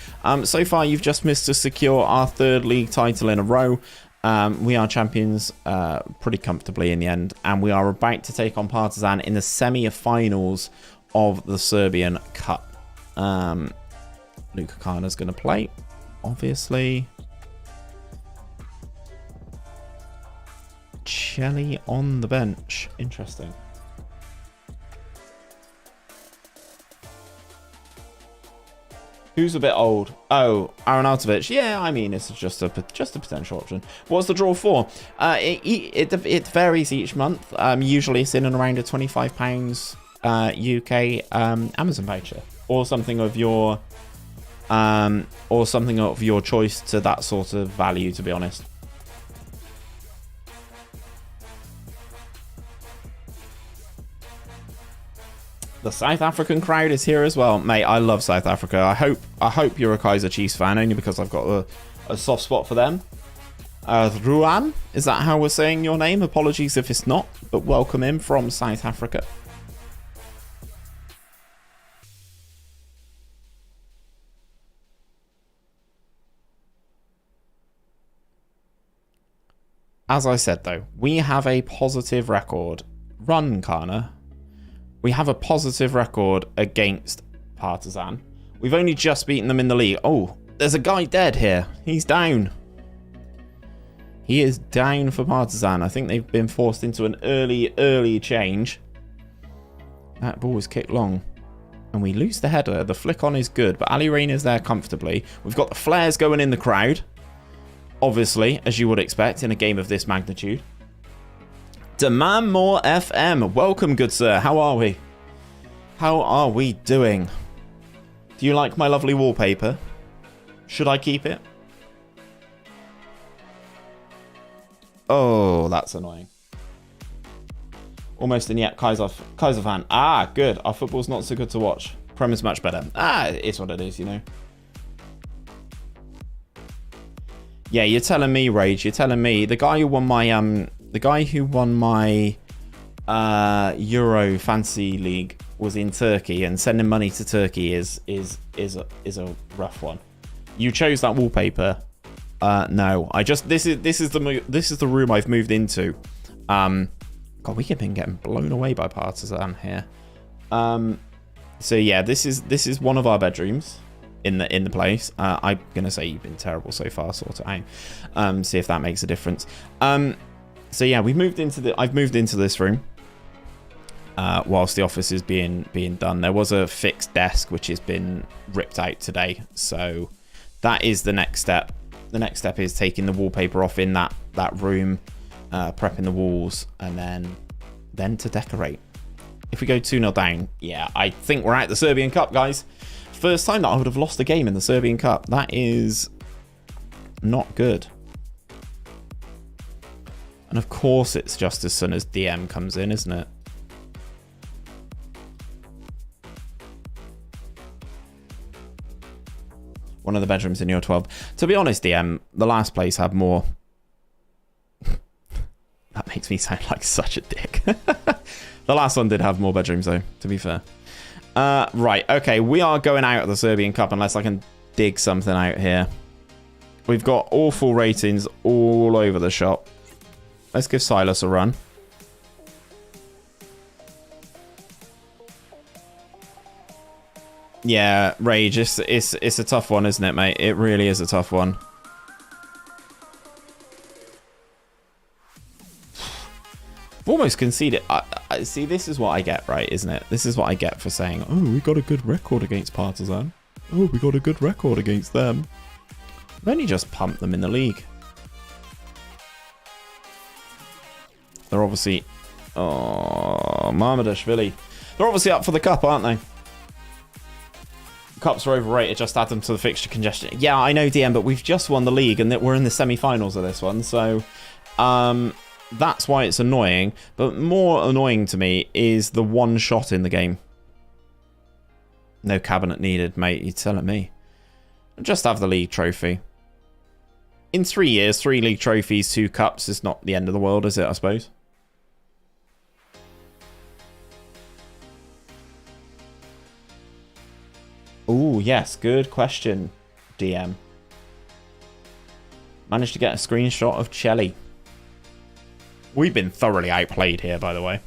So far, you've just missed to secure our 3rd league title in a row. We are champions pretty comfortably in the end, and we are about to take on Partizan in the semi-finals of the Serbian Cup. Luka Kana's going to play, obviously. Chelly on the bench. Interesting. Who's a bit old? Oh, Aaron 𝘼𝙗𝙗𝙪. Yeah, I mean, it's just a potential option. What's the draw for? It varies each month. Usually it's in and around a £25 UK Amazon voucher, or something of your choice to that sort of value, to be honest. The South African crowd is here as well, mate. I love South Africa. I hope you're a Kaiser Chiefs fan, only because I've got a soft spot for them. 𝘼𝙗𝙗𝙪, is that how we're saying your name? Apologies if it's not, but welcome in from South Africa. As I said, though, we have a positive record. Run, Kana. We have a positive record against Partizan. We've only just beaten them in the league. Oh, there's a guy dead here. He's down. He is down for Partizan. I think they've been forced into an early change. That ball was kicked long. And we lose the header. The flick on is good, but Ali Rain is there comfortably. We've got the flares going in the crowd. Obviously, as you would expect in a game of this magnitude. Demand More FM. Welcome, good sir. How are we? How are we doing? Do you like my lovely wallpaper? Should I keep it? Oh, that's annoying. Almost in yet. Kaiser fan. Ah, good. Our football's not so good to watch. Prem is much better. Ah, it's what it is, you know. Yeah, you're telling me, Rage. You're telling me the guy who won my Euro Fantasy League was in Turkey, and sending money to Turkey is a rough one. You chose that wallpaper. No, this is the room I've moved into. God, we have been getting blown away by Partizan here. So yeah, this is one of our bedrooms in the place. I'm gonna say you've been terrible so far. Sort it out. See if that makes a difference. So yeah, I've moved into this room. Whilst the office is being done, there was a fixed desk which has been ripped out today. So that is the next step. The next step is taking the wallpaper off in that room, prepping the walls, and then to decorate. If we go 2-0 down, yeah, I think we're out the Serbian Cup, guys. First time that I would have lost a game in the Serbian Cup. That is not good. And of course it's just as soon as DM comes in, isn't it? One of the bedrooms in your 12. To be honest, DM, the last place had more. That makes me sound like such a dick. The last one did have more bedrooms, though, to be fair. Right, okay, we are going out of the Serbian Cup unless I can dig something out here. We've got awful ratings all over the shop. Let's give Silas a run. Yeah, Rage, it's a tough one, isn't it, mate? It really is a tough one. I've almost conceded. I see, this is what I get, right, isn't it? This is what I get for saying, oh, we got a good record against Partizan. Oh, we got a good record against them. I've only just pumped them in the league. They're obviously... Oh, Marmadashvili. They're obviously up for the cup, aren't they? Cups are overrated, just add them to the fixture congestion. Yeah, I know, DM, but we've just won the league and that we're in the semi-finals of this one, so that's why it's annoying. But more annoying to me is the one shot in the game. No cabinet needed, mate, you're telling me. Just have the league trophy. In 3 years, 3 league trophies, 2 cups is not the end of the world, is it, I suppose? Oh, yes. Good question, DM. Managed to get a screenshot of Chelly. We've been thoroughly outplayed here, by the way.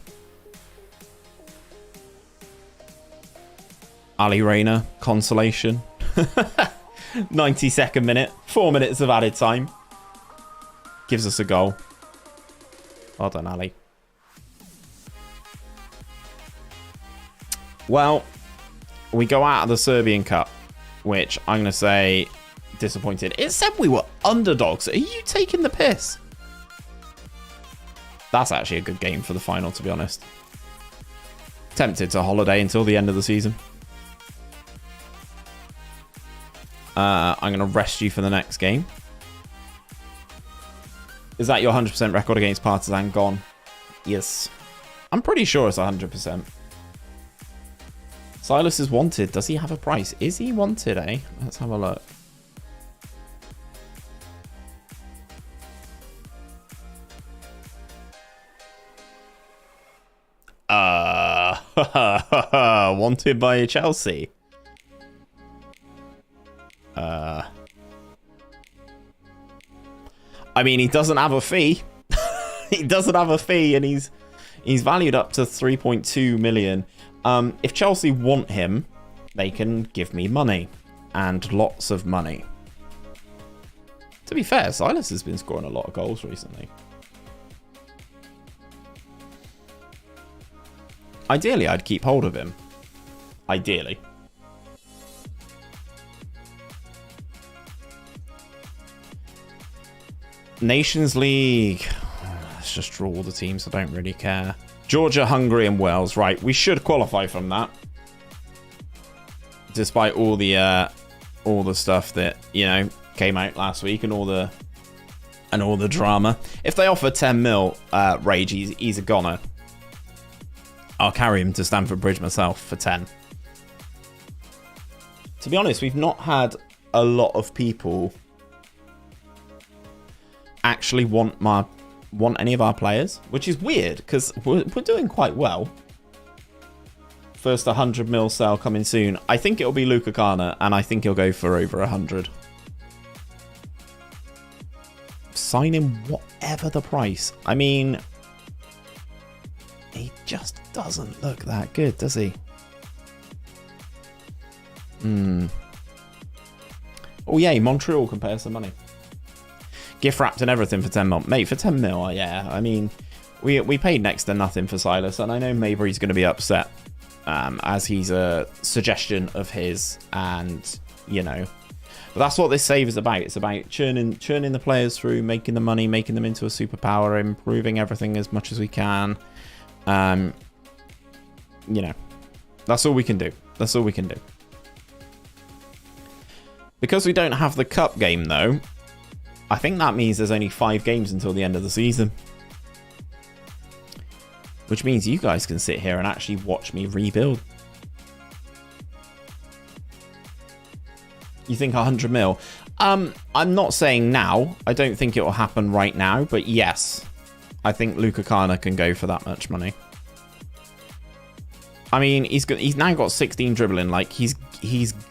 Ali Rayner, consolation. 92nd minute. 4 minutes of added time. Gives us a goal. Well done, Ali. Well... we go out of the Serbian Cup, which I'm going to say disappointed. It said we were underdogs. Are you taking the piss? That's actually a good game for the final, to be honest. Tempted to holiday until the end of the season. I'm going to rest you for the next game. Is that your 100% record against Partizan gone? Yes. I'm pretty sure it's 100%. Silas is wanted. Does he have a price? Is he wanted, eh? Let's have a look. Wanted by Chelsea. I mean, he doesn't have a fee. He doesn't have a fee, and he's valued up to 3.2 million. If Chelsea want him, they can give me money. And lots of money. To be fair, Silas has been scoring a lot of goals recently. Ideally, I'd keep hold of him. Ideally. Nations League. let's just draw all the teams. I don't really care. Georgia, Hungary, and Wales. Right, we should qualify from that. Despite all the stuff that, you know, came out last week and all the drama. If they offer 10 mil, Rage, he's a goner. I'll carry him to Stamford Bridge myself for 10. To be honest, we've not had a lot of people actually want any of our players, which is weird because we're doing quite well. First 100 mil sale coming soon. I think it'll be 𝘼𝙗𝙤𝙪, and I think he'll go for over 100. Sign him whatever the price. I mean, he just doesn't look that good, does he? Oh yeah, Montreal can pay us some money. Gift wrapped and everything for 10 mil. Mate, for 10 mil, yeah. I mean, we paid next to nothing for Silas, and I know Maybury's going to be upset, as he's a suggestion of his, and, you know. But that's what this save is about. It's about churning the players through, making the money, making them into a superpower, improving everything as much as we can. You know, that's all we can do. That's all we can do. Because we don't have the cup game, though, I think that means there's only 5 games until the end of the season. Which means you guys can sit here and actually watch me rebuild. You think 100 mil? I'm not saying now. I don't think it will happen right now. But yes, I think 𝘼𝙗𝙤𝙪 can go for that much money. I mean, he's now got 16 dribbling. Like, he's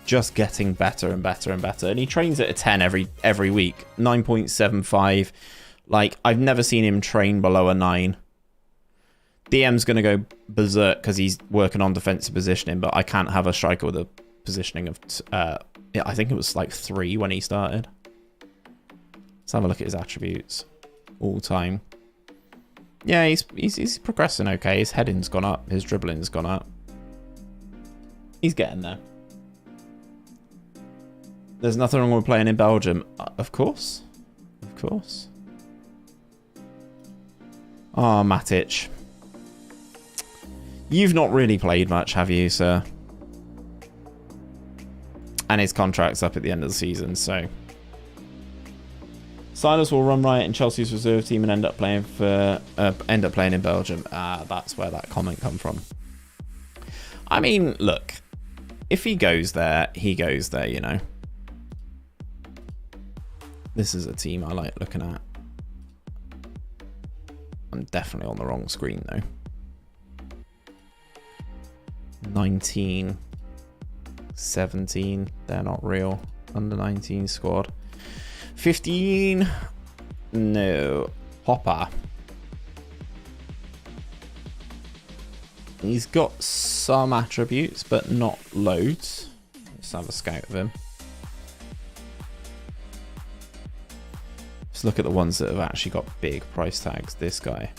just getting better and better and better. And he trains at a 10 every week. 9.75. Like, I've never seen him train below a 9. DM's going to go berserk because he's working on defensive positioning, but I can't have a striker with a positioning of... I think it was like 3 when he started. Let's have a look at his attributes. All time. Yeah, he's progressing okay. His heading's gone up. His dribbling's gone up. He's getting there. There's nothing wrong with playing in Belgium. Of course. Of course. Oh, Matic. You've not really played much, have you, sir? And his contract's up at the end of the season, so... Silas will run riot in Chelsea's reserve team and end up playing in Belgium. That's where that comment come from. I mean, look, if he goes there, he goes there, you know. This is a team I like looking at. I'm definitely on the wrong screen, though. 19, 17, they're not real. Under 19 squad. 15, no. Popper. He's got some attributes, but not loads. Let's have a scout of him. Let's look at the ones that have actually got big price tags. This guy.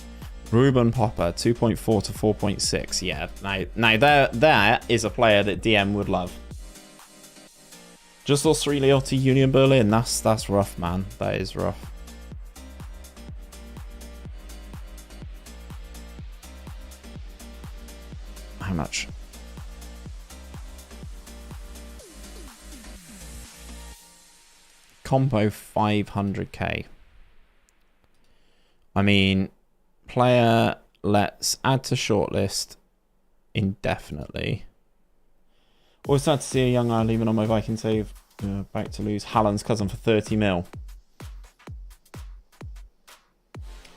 Ruben Popper, 2.4 to 4.6. Yeah, now there is a player that DM would love. Just lost 3 to Union Berlin. That's rough, man. That is rough. How much? Combo 500k. I mean, player, let's add to shortlist indefinitely. Always sad to see a young guy leaving on my Viking save. Back to lose. Haaland's cousin for 30 mil.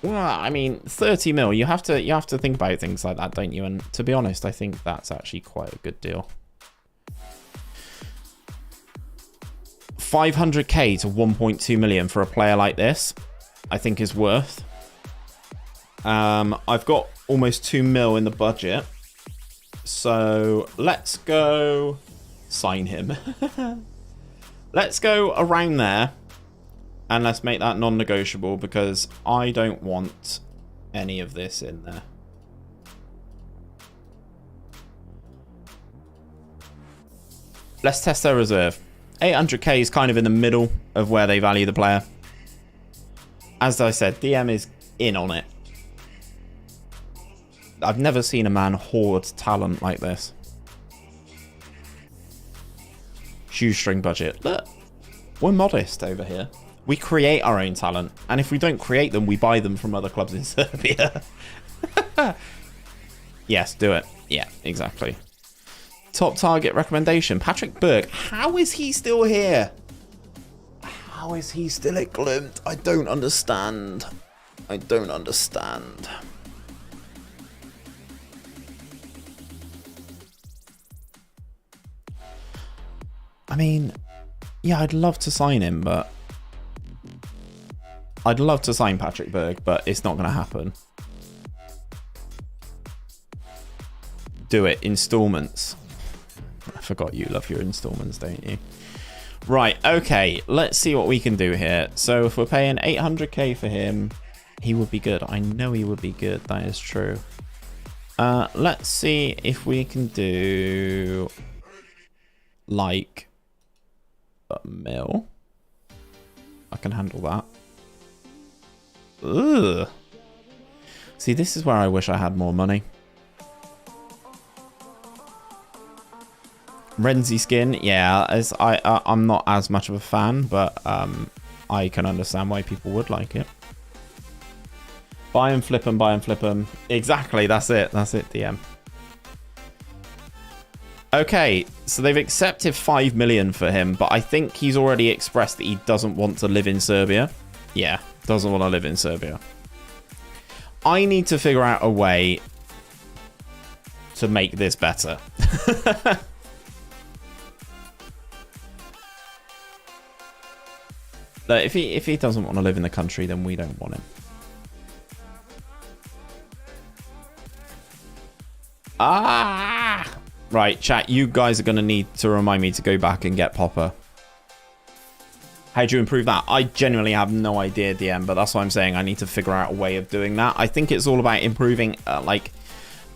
Well, I mean, 30 mil. You have to think about things like that, don't you? And to be honest, I think that's actually quite a good deal. 500k to 1.2 million for a player like this, I think is worth. I've got almost 2 mil in the budget. So let's go sign him. Let's go around there and let's make that non-negotiable because I don't want any of this in there. Let's test their reserve. 800k is kind of in the middle of where they value the player. As I said, DM is in on it. I've never seen a man hoard talent like this. Shoestring budget. Look, we're modest over here. We create our own talent, and if we don't create them, we buy them from other clubs in Serbia. Yes, do it. Yeah, exactly. Top target recommendation, Patrick Berg. How is he still here? How is he still at Glimt? I don't understand. I don't understand. I mean, yeah, I'd love to sign him, but... I'd love to sign Patrick Berg, but it's not going to happen. Do it. Installments. I forgot you love your installments, don't you? Right, okay. Let's see what we can do here. So if we're paying 800k for him, he would be good. I know he would be good. That is true. Let's see if we can do... like... a mil. I can handle that. Ugh. See, this is where I wish I had more money. Renzi skin, yeah, as I'm not as much of a fan, but I can understand why people would like it. Buy and flip them, buy and flip them. Exactly, that's it, DM. Okay, so they've accepted 5 million for him, but I think he's already expressed that he doesn't want to live in Serbia. Yeah, doesn't want to live in Serbia. I need to figure out a way to make this better. Like, if he doesn't want to live in the country, then we don't want him. Ah! Right, chat, you guys are going to need to remind me to go back and get Popper. How do you improve that? I genuinely have no idea, DM, but that's why I'm saying I need to figure out a way of doing that. I think it's all about improving,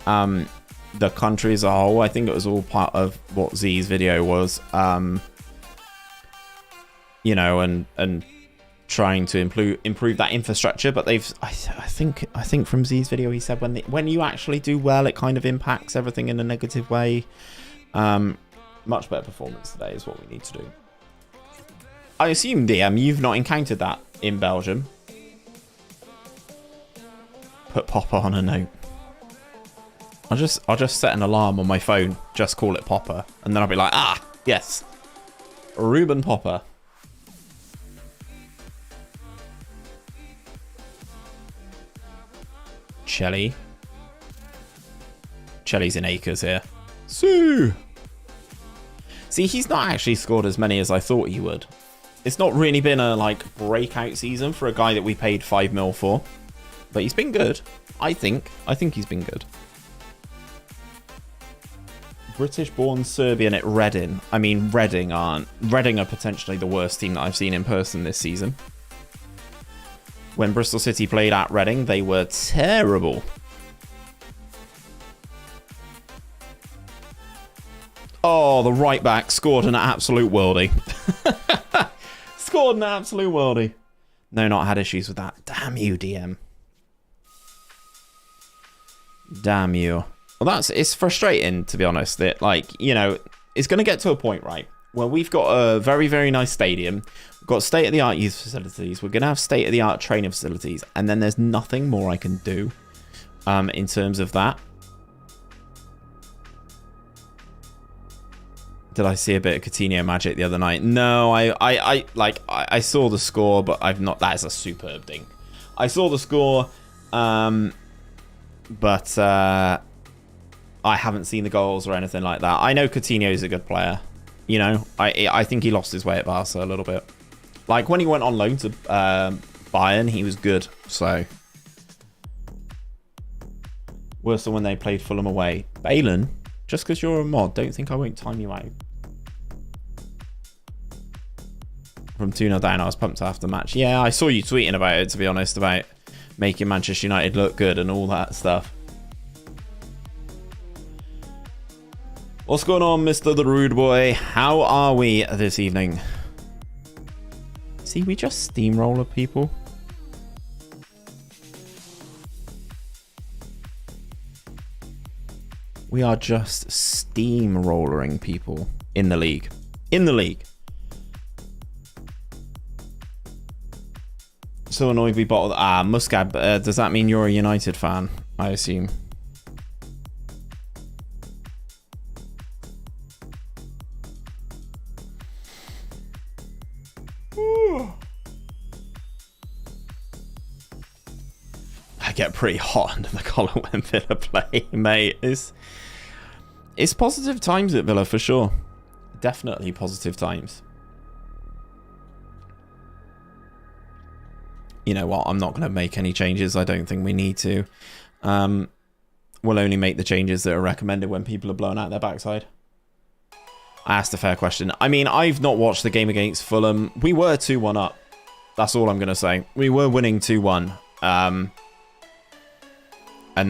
the country as a whole. I think it was all part of what Z's video was. You know, and trying to improve that infrastructure, but they've I think from Z's video he said when you actually do well, it kind of impacts everything in a negative way. Much better performance today is what we need to do. I assume, DM, you've not encountered that in Belgium. Put Popper on a note. I'll just set an alarm on my phone, just call it Popper, and then I'll be like, ah, yes, Ruben Popper. Chelly's in acres here. Sue! See, he's not actually scored as many as I thought he would. It's not really been a, breakout season for a guy that we paid 5 mil for. But he's been good, I think. I think he's been good. British-born Serbian at Reading. I mean, Reading are potentially the worst team that I've seen in person this season. When Bristol City played at Reading, they were terrible. Oh, the right back scored an absolute worldie. Scored an absolute worldie. No, not had issues with that. Damn you, DM. Damn you. Well, it's frustrating, to be honest, that, it's going to get to a point, right, where we've got a very, very nice stadium. We've got state-of-the-art youth facilities. We're going to have state-of-the-art training facilities. And then there's nothing more I can do in terms of that. Did I see a bit of Coutinho magic the other night? No, I saw the score, but I've not. That is a superb thing. I saw the score, but I haven't seen the goals or anything like that. I know Coutinho's a good player. You know, I think he lost his way at Barca a little bit. Like when he went on loan to Bayern, he was good. So worse than when they played Fulham away. Balin, just because you're a mod, don't think I won't time you out. From 2-0 down, I was pumped after the match. Yeah, I saw you tweeting about it, to be honest, about making Manchester United look good and all that stuff. What's going on, Mr. the Rude Boy? How are we this evening? See, we just steamroller people. We are just steamrollering people in the league. In the league. So annoyed we bottled. Muscab, does that mean you're a United fan? I assume. I get pretty hot under the collar when Villa play, mate. It's positive times at Villa for sure. Definitely positive times. You know what? I'm not going to make any changes. I don't think we need to. We'll only make the changes that are recommended when people are blown out their backside. I asked a fair question. I mean, I've not watched the game against Fulham. We were 2-1 up. That's all I'm going to say. We were winning 2-1. And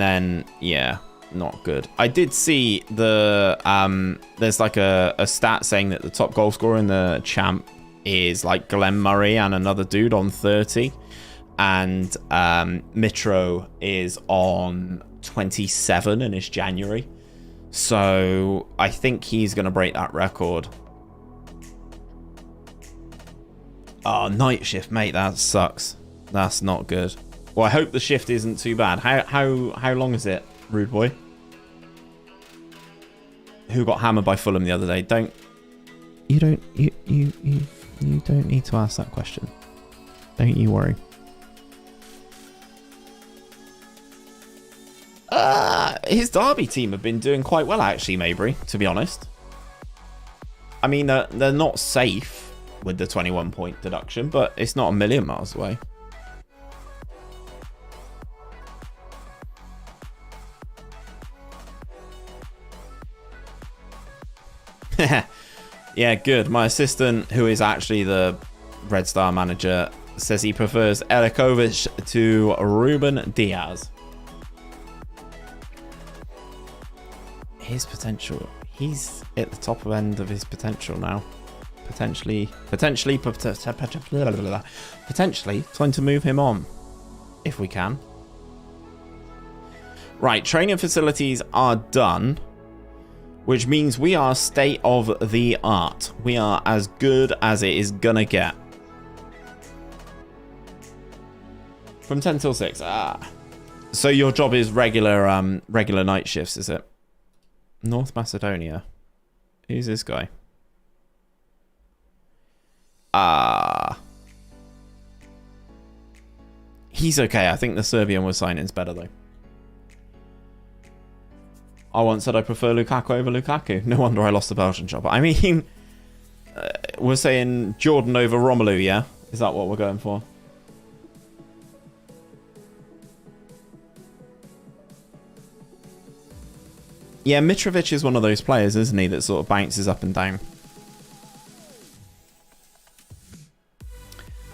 then, yeah, not good. I did see the... there's like a stat saying that the top goal scorer in the champ is like Glenn Murray and another dude on 30. And Mitro is on 27 and it's January. So I think he's going to break that record. Oh, night shift, mate. That sucks. That's not good. Well, I hope the shift isn't too bad. How long is it, rude boy? Who got hammered by Fulham the other day? You don't need to ask that question. Don't you worry. His Derby team have been doing quite well, actually, Mabry, to be honest. I mean, they're not safe with the 21-point deduction, but it's not a million miles away. Yeah, good. My assistant, who is actually the Red Star manager, says he prefers Elikovic to Ruben Diaz. His potential. He's at the top end of his potential now. Potentially time to move him on if we can. Right, training facilities are done, which means we are state of the art. We are as good as it is gonna get. From 10 till 6. So your job is regular night shifts, is it? North Macedonia. Who's this guy? He's okay. I think the Serbian we're signing is better though. I once said I prefer Lukaku over Lukaku. No wonder I lost the Belgian job. I mean, we're saying Jordan over Romelu, yeah? Is that what we're going for? Yeah, Mitrovic is one of those players, isn't he, that sort of bounces up and down.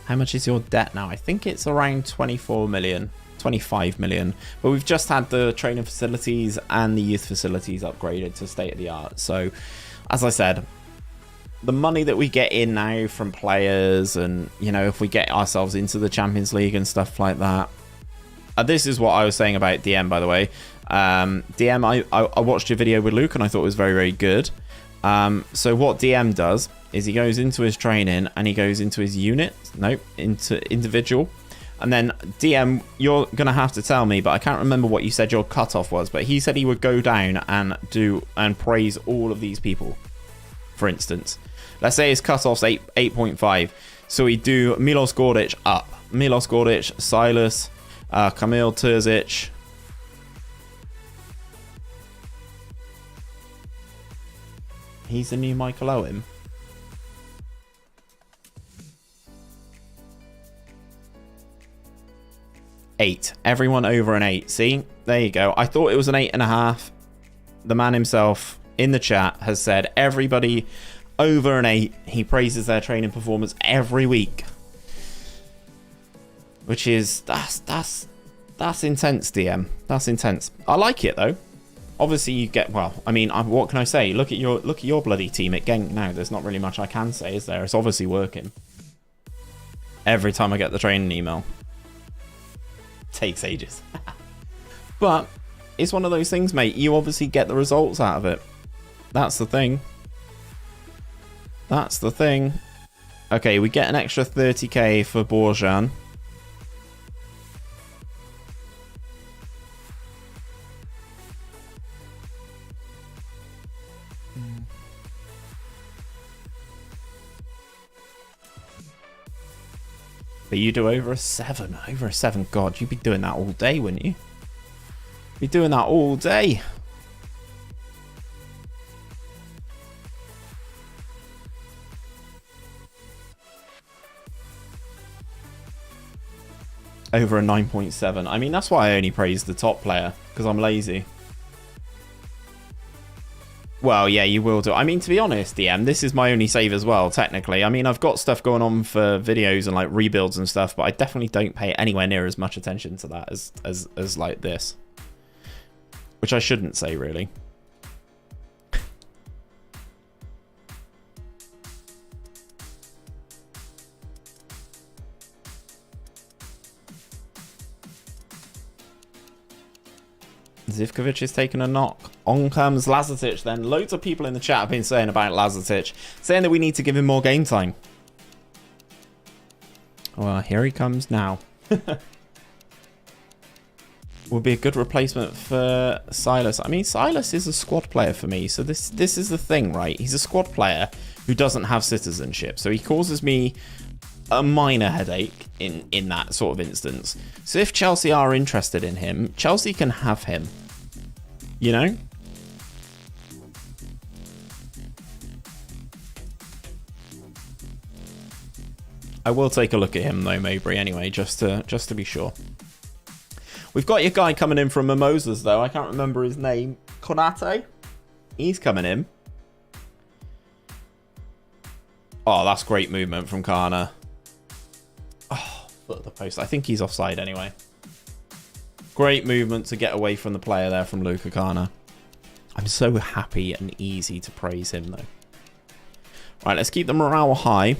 How much is your debt now? I think it's around 24 million, 25 million. But we've just had the training facilities and the youth facilities upgraded to state of the art. So, as I said, the money that we get in now from players and, you know, if we get ourselves into the Champions League and stuff like that. This is what I was saying about DM, by the way. DM, I watched your video with Luke and I thought it was very, very good. So what DM does is he goes into his training and he goes into his unit. Nope, into individual. And then DM, you're going to have to tell me, but I can't remember what you said your cutoff was. But he said he would go down and praise all of these people. For instance, let's say his cutoff's 8.5. So he'd do Milos Gordic up. Milos Gordic, Silas, Kamil Terzic. He's the new Michael Owen. Eight. Everyone over an 8. See? There you go. I thought it was an 8.5. The man himself in the chat has said everybody over an 8. He praises their training performance every week. Which is... That's intense, DM. That's intense. I like it, though. Obviously, you get... Well, I mean, what can I say? Look at your bloody team at Genk now. There's not really much I can say, is there? It's obviously working. Every time I get the training email. Takes ages. But It's one of those things, mate. You obviously get the results out of it. That's the thing. That's the thing. Okay, we get an extra 30k for Borjan. But you do over a 7. Over a 7. God, you'd be doing that all day, wouldn't you? Be doing that all day. Over a 9.7. I mean, that's why I only praise the top player, because I'm lazy. Well, yeah, you will do. I mean, to be honest, DM, this is my only save as well, technically. I mean, I've got stuff going on for videos and like rebuilds and stuff, but I definitely don't pay anywhere near as much attention to that as like this. Which I shouldn't say, really. Zivkovic is taking a knock. On comes 𝘼𝙗𝙤𝙪 then. Loads of people in the chat have been saying about 𝘼𝙗𝙤𝙪, saying that we need to give him more game time. Well, here he comes now. Will be a good replacement for Silas. I mean, Silas is a squad player for me, so this is the thing, right? He's a squad player who doesn't have citizenship, so he causes me a minor headache in that sort of instance. So if Chelsea are interested in him, Chelsea can have him. You know? I will take a look at him though, Mowbray, anyway, just to be sure. We've got your guy coming in from Mimosas though. I can't remember his name. Konate? He's coming in. Oh, that's great movement from Kana. Oh, foot of the post. I think he's offside anyway. Great movement to get away from the player there from Luka Kana. I'm so happy and easy to praise him though. Right, let's keep the morale high.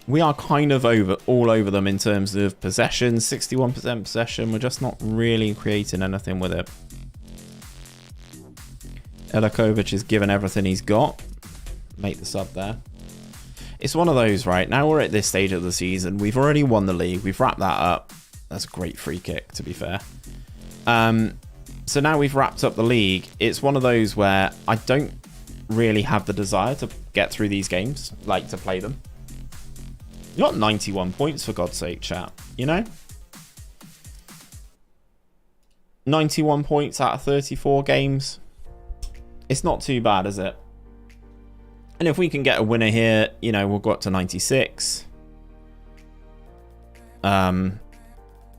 We are kind of all over them in terms of possession. 61% possession. We're just not really creating anything with it. 𝘼𝙗𝙤𝙪 is given everything he's got. Make the sub there. It's one of those, right? Now we're at this stage of the season. We've already won the league. We've wrapped that up. That's a great free kick, to be fair. So now we've wrapped up the league. It's one of those where I don't really have the desire to get through these games, like to play them. You got 91 points, for God's sake, chat. You know? 91 points out of 34 games. It's not too bad, is it? And if we can get a winner here, you know, we'll go up to 96. I'd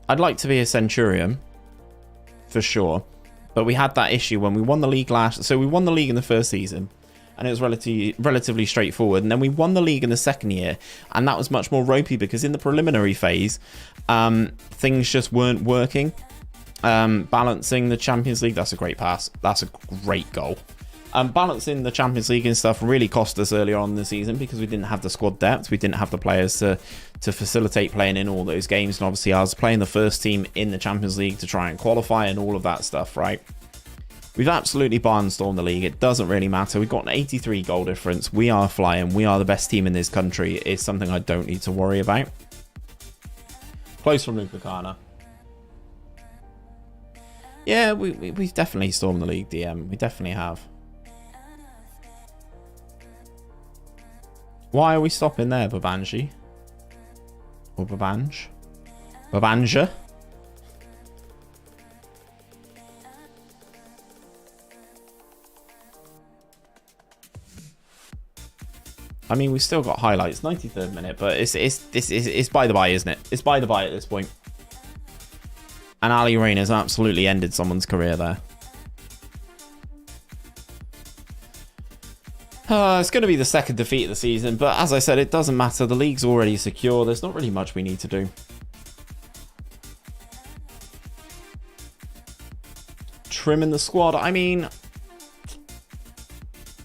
like to be a Centurion, for sure. But we had that issue when we won the league last... So we won the league in the first season. And it was relatively straightforward. And then we won the league in the second year. And that was much more ropey because in the preliminary phase, things just weren't working. Balancing the Champions League. That's a great pass. That's a great goal. Balancing the Champions League and stuff really cost us earlier on in the season because we didn't have the squad depth. We didn't have the players to facilitate playing in all those games. And obviously I was playing the first team in the Champions League to try and qualify and all of that stuff, right? We've absolutely barnstormed the league. It doesn't really matter. We've got an 83 goal difference. We are flying. We are the best team in this country. It's something I don't need to worry about. Close from Luka Kana. Yeah, we've definitely stormed the league, DM. We definitely have. Why are we stopping there, Babanji? Or Babanj? Babanja? I mean, we've still got highlights, 93rd minute, but it's by the by, isn't it? It's by the by at this point. And 𝘼𝙗𝙪 has absolutely ended someone's career there. It's going to be the second defeat of the season, but as I said, it doesn't matter. The league's already secure. There's not really much we need to do. Trimming the squad. I mean,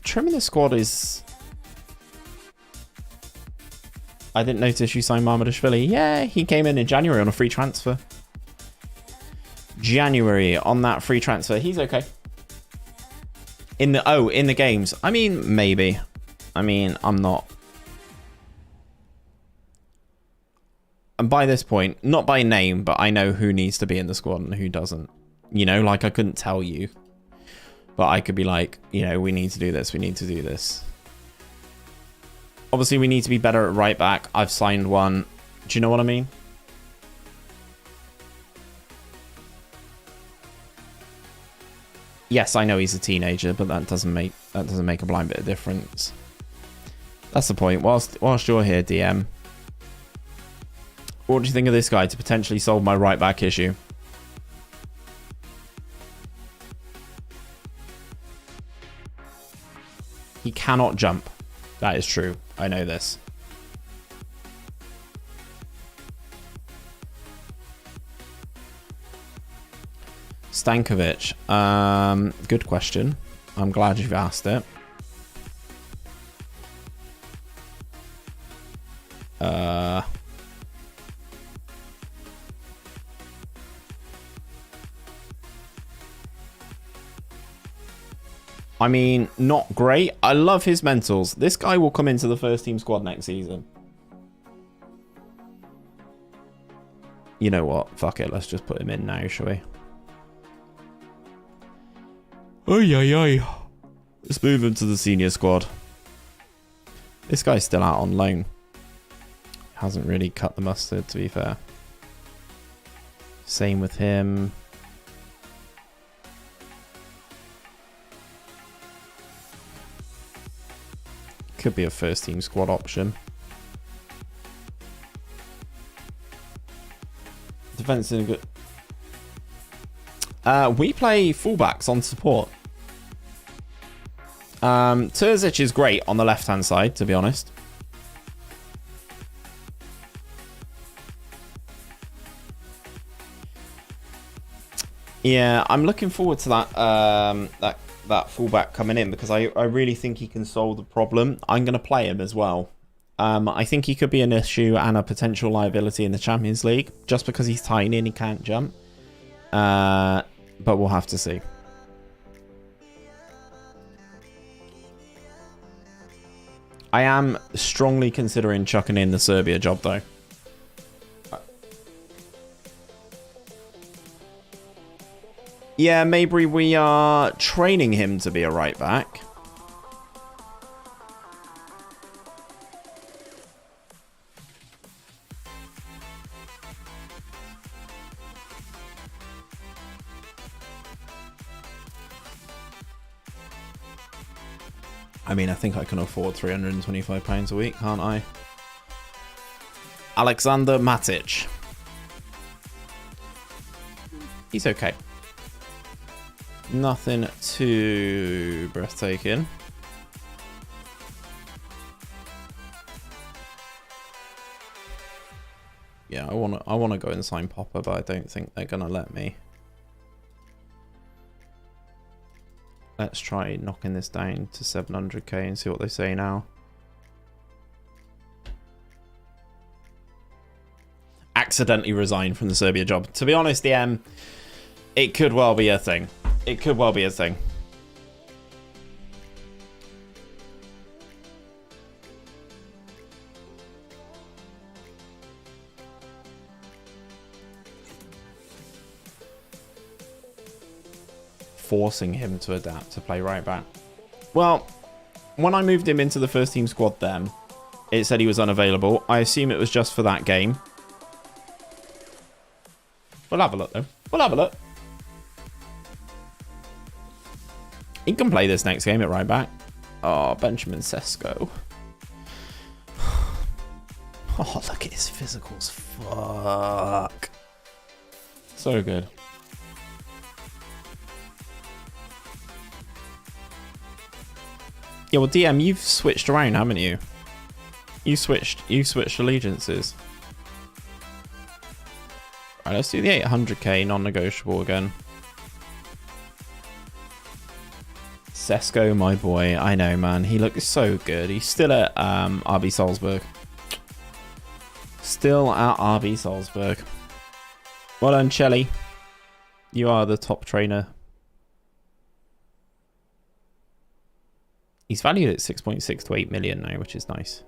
trimming the squad is... I didn't notice you signed Mamardashvili. Yeah, he came in January on a free transfer. January on that free transfer. He's okay. In the games. I mean, maybe. I mean, I'm not. And by this point, not by name, but I know who needs to be in the squad and who doesn't. You know, like I couldn't tell you. But I could be like, you know, we need to do this. We need to do this. Obviously, we need to be better at right back. I've signed one. Do you know what I mean? Yes, I know he's a teenager, but that doesn't make a blind bit of difference. That's the point. Whilst you're here, DM, what do you think of this guy to potentially solve my right back issue? He cannot jump. That is true. I know this. Stankovic. Good question. I'm glad you've asked it. I mean, not great. I love his mentals. This guy will come into the first team squad next season. You know what? Fuck it. Let's just put him in now, shall we? Oi. Let's move him to the senior squad. This guy's still out on loan. Hasn't really cut the mustard, to be fair. Same with him. Could be a first team squad option. Defense in a good... we play fullbacks on support. 𝘼𝙗𝙗𝙪 is great on the left-hand side, to be honest. Yeah, I'm looking forward to that that fullback coming in because I really think he can solve the problem. I'm going to play him as well. I think he could be an issue and a potential liability in the Champions League just because he's tiny and he can't jump. But we'll have to see. I am strongly considering chucking in the Serbia job though. Yeah, Maybury, we are training him to be a right back. I mean, I think I can afford £325 a week, can't I? Aleksandar Matic. He's okay. Nothing too breathtaking. Yeah, I wanna go and sign Popper, but I don't think they're gonna let me. Let's try knocking this down to 700k and see what they say now. Accidentally resigned from the Serbia job. To be honest, DM, it could well be a thing. It could well be a thing. Forcing him to adapt to play right back. Well, when I moved him into the first team squad then, it said he was unavailable. I assume it was just for that game. We'll have a look though. We'll have a look. He can play this next game at right back. Oh, Benjamin Sesko. Oh, look at his physicals. Fuck. So good. Yeah, well, DM, you've switched around, haven't you? You switched allegiances. Right, let's do the 800k non-negotiable again. Sesko, my boy. I know, man. He looks so good. He's still at RB Salzburg. Still at RB Salzburg. Well done, Chelly. You are the top trainer. He's valued at 6.6 to 8 million now, which is nice.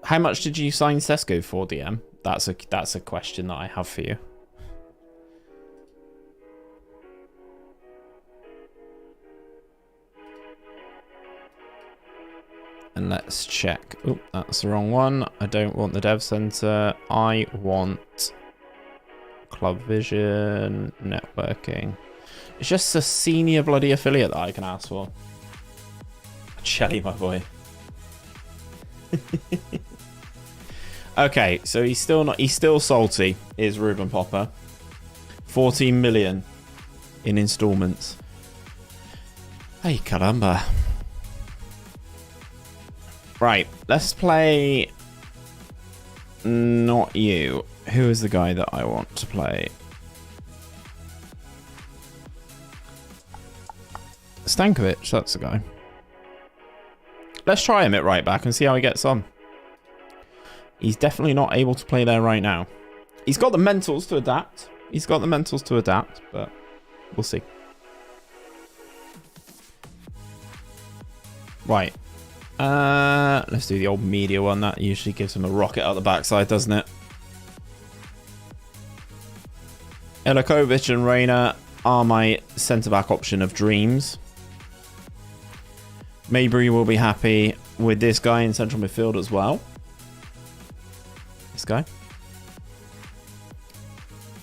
How much did you sign Sesko for, DM? That's a question that I have for you. And let's check. Oh, that's the wrong one. I don't want the dev center. I want Club Vision, networking. It's just a senior bloody affiliate that I can ask for. Shelly, my boy. Okay, so he's still salty, is Ruben Popper. 14 million in installments. Hey, caramba. Right, let's play... Not you. Who is the guy that I want to play? Stankovic, that's the guy. Let's try him at right back and see how he gets on. He's definitely not able to play there right now. He's got the mentals to adapt. He's got the mentals to adapt, but we'll see. Right. Let's do the old media one. That usually gives him a rocket out the backside, doesn't it? Ilikovic and Reina are my centre-back option of dreams. Maybury will be happy with this guy in central midfield as well. This guy.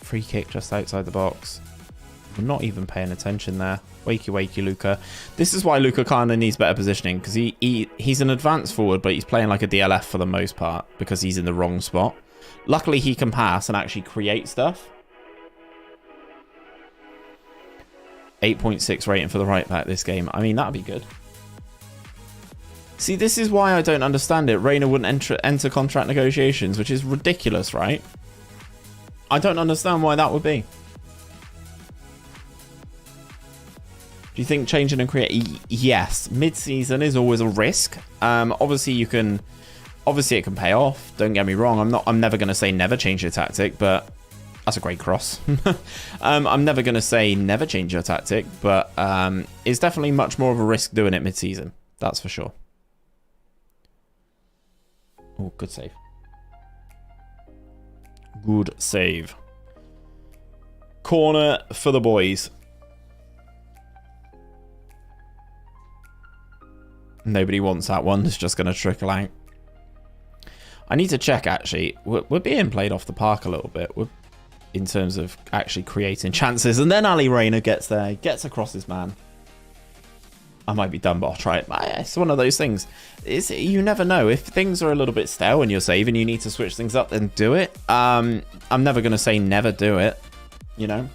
Free kick just outside the box. We're not even paying attention there. Wakey, wakey, Luca. This is why Luca kind of needs better positioning, because he's an advanced forward, but he's playing like a DLF for the most part because he's in the wrong spot. Luckily, he can pass and actually create stuff. 8.6 rating for the right back this game. I mean, that'd be good. See, this is why I don't understand it. Reina wouldn't enter contract negotiations, which is ridiculous, right? I don't understand why that would be. Do you think changing and create? Yes, mid-season is always a risk. Obviously it can pay off. Don't get me wrong. I'm never going to say never change your tactic, but that's a great cross. I'm never going to say never change your tactic, but it's definitely much more of a risk doing it mid-season. That's for sure. Oh, good save. Good save. Corner for the boys. Nobody wants that one. It's just going to trickle out. I need to check, actually. We're being played off the park a little bit in terms of actually creating chances. And then Ali Reina gets there, gets across his man. I might be done, but I'll try it. It's one of those things. You never know. If things are a little bit stale when you're saving, you need to switch things up, then do it. I'm never going to say never do it, you know.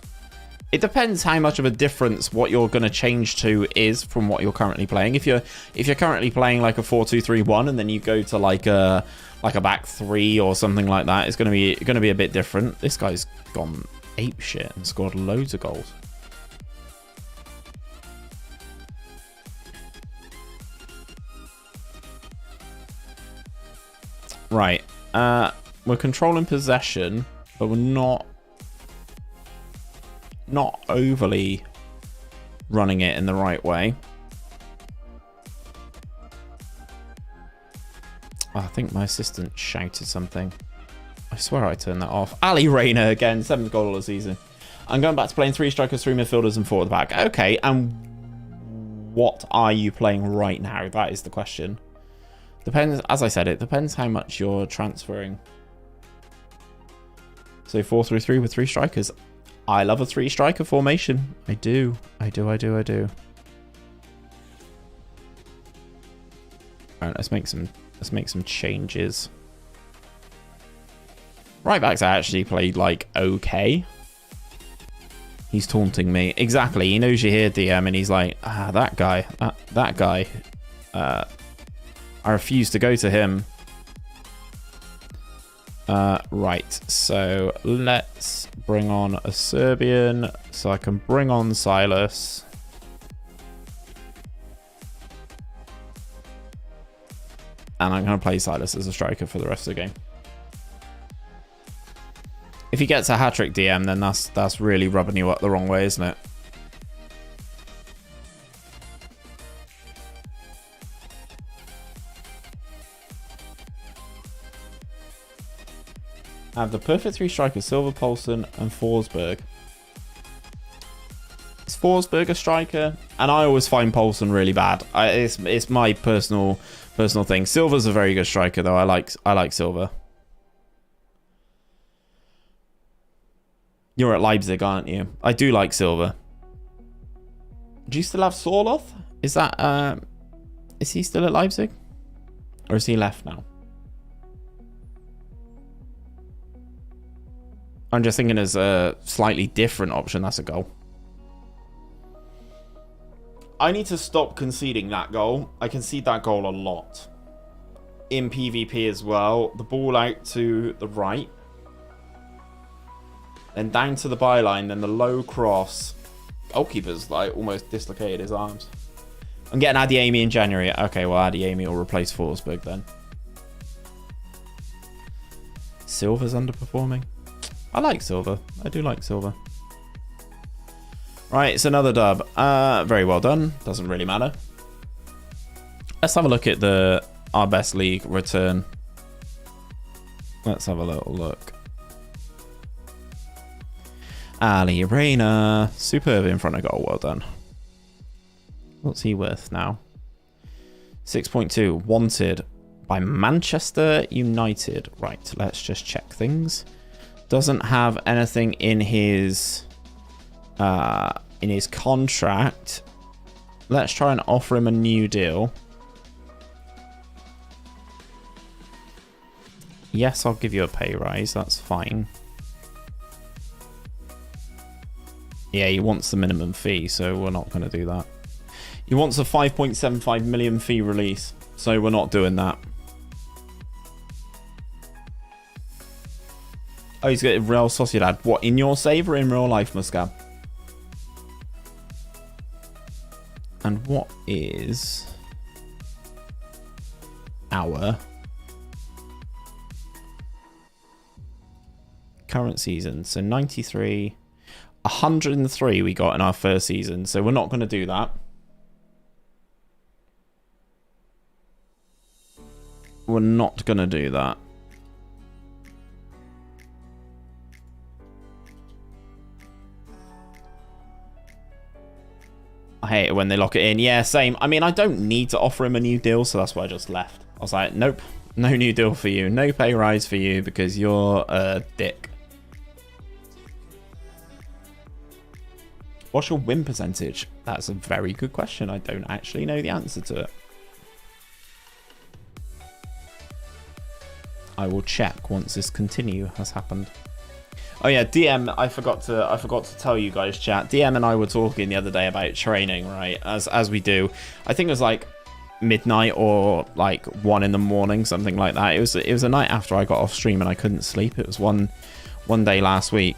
It depends how much of a difference what you're going to change to is from what you're currently playing. If you're currently playing like a 4-2-3-1 and then you go to like a back three or something like that, it's going to be a bit different. This guy's gone ape shit and scored loads of goals. Right. We're controlling possession, but we're not overly running it in the right way. Oh, I think my assistant shouted something. I swear I turned that off. Ali Reina again, 7th goal of the season. I'm going back to playing 3 strikers, 3 midfielders, and 4 at the back. Okay, and what are you playing right now? That is the question. Depends, as I said, it depends how much you're transferring. So 4-3-3 with 3 strikers. I love a 3 striker formation. I do. Alright, let's make some changes. Right backs I actually played like okay. He's taunting me. Exactly. He knows you're here, DM, and he's like, that guy. That guy. I refuse to go to him. Right, so let's bring on a Serbian so I can bring on Silas. And I'm going to play Silas as a striker for the rest of the game. If he gets a hat-trick DM, then that's really rubbing you up the wrong way, isn't it? I have the perfect 3 strikers, Silva, Poulsen, and Forsberg. Is Forsberg a striker? And I always find Poulsen really bad. It's my personal thing. Silva's a very good striker, though. I like Silva. You're at Leipzig, aren't you? I do like Silva. Do you still have Sorloth? Is that is he still at Leipzig? Or is he left now? I'm just thinking as a slightly different option. That's a goal. I need to stop conceding that goal. I concede that goal a lot. In PvP as well. The ball out to the right. Then down to the byline. Then the low cross. Goalkeeper's like almost dislocated his arms. I'm getting 𝘼𝙗𝙗𝙪 in January. Okay, well 𝘼𝙗𝙗𝙪 will replace Forsberg then. Silva's underperforming. I like Silva. I do like Silva. Right, it's another dub. Very well done. Doesn't really matter. Let's have a look at our best league return. Let's have a little look. Ali Reina. Superb in front of goal. Well done. What's he worth now? 6.2. Wanted by Manchester United. Right, let's just check things. Doesn't have anything in his contract. Let's try and offer him a new deal. Yes, I'll give you a pay rise. That's fine. Yeah, he wants the minimum fee, so we're not going to do that. He wants a 5.75 million fee release, so we're not doing that. Oh, he's got Real Sociedad. What, in your save or in real life, Muscab? And what is our current season? So 93, 103 we got in our first season. So we're not going to do that. We're not going to do that. I hate it when they lock it in. Yeah, same. I mean, I don't need to offer him a new deal, so that's why I just left. I was like, nope, no new deal for you. No pay rise for you because you're a dick. What's your win percentage? That's a very good question. I don't actually know the answer to it. I will check once this continue has happened. Oh yeah, DM, I forgot to tell you guys, chat. DM and I were talking the other day about training, right? As we do. I think it was like midnight or like 1 in the morning, something like that. It was a night after I got off stream and I couldn't sleep. It was one day last week.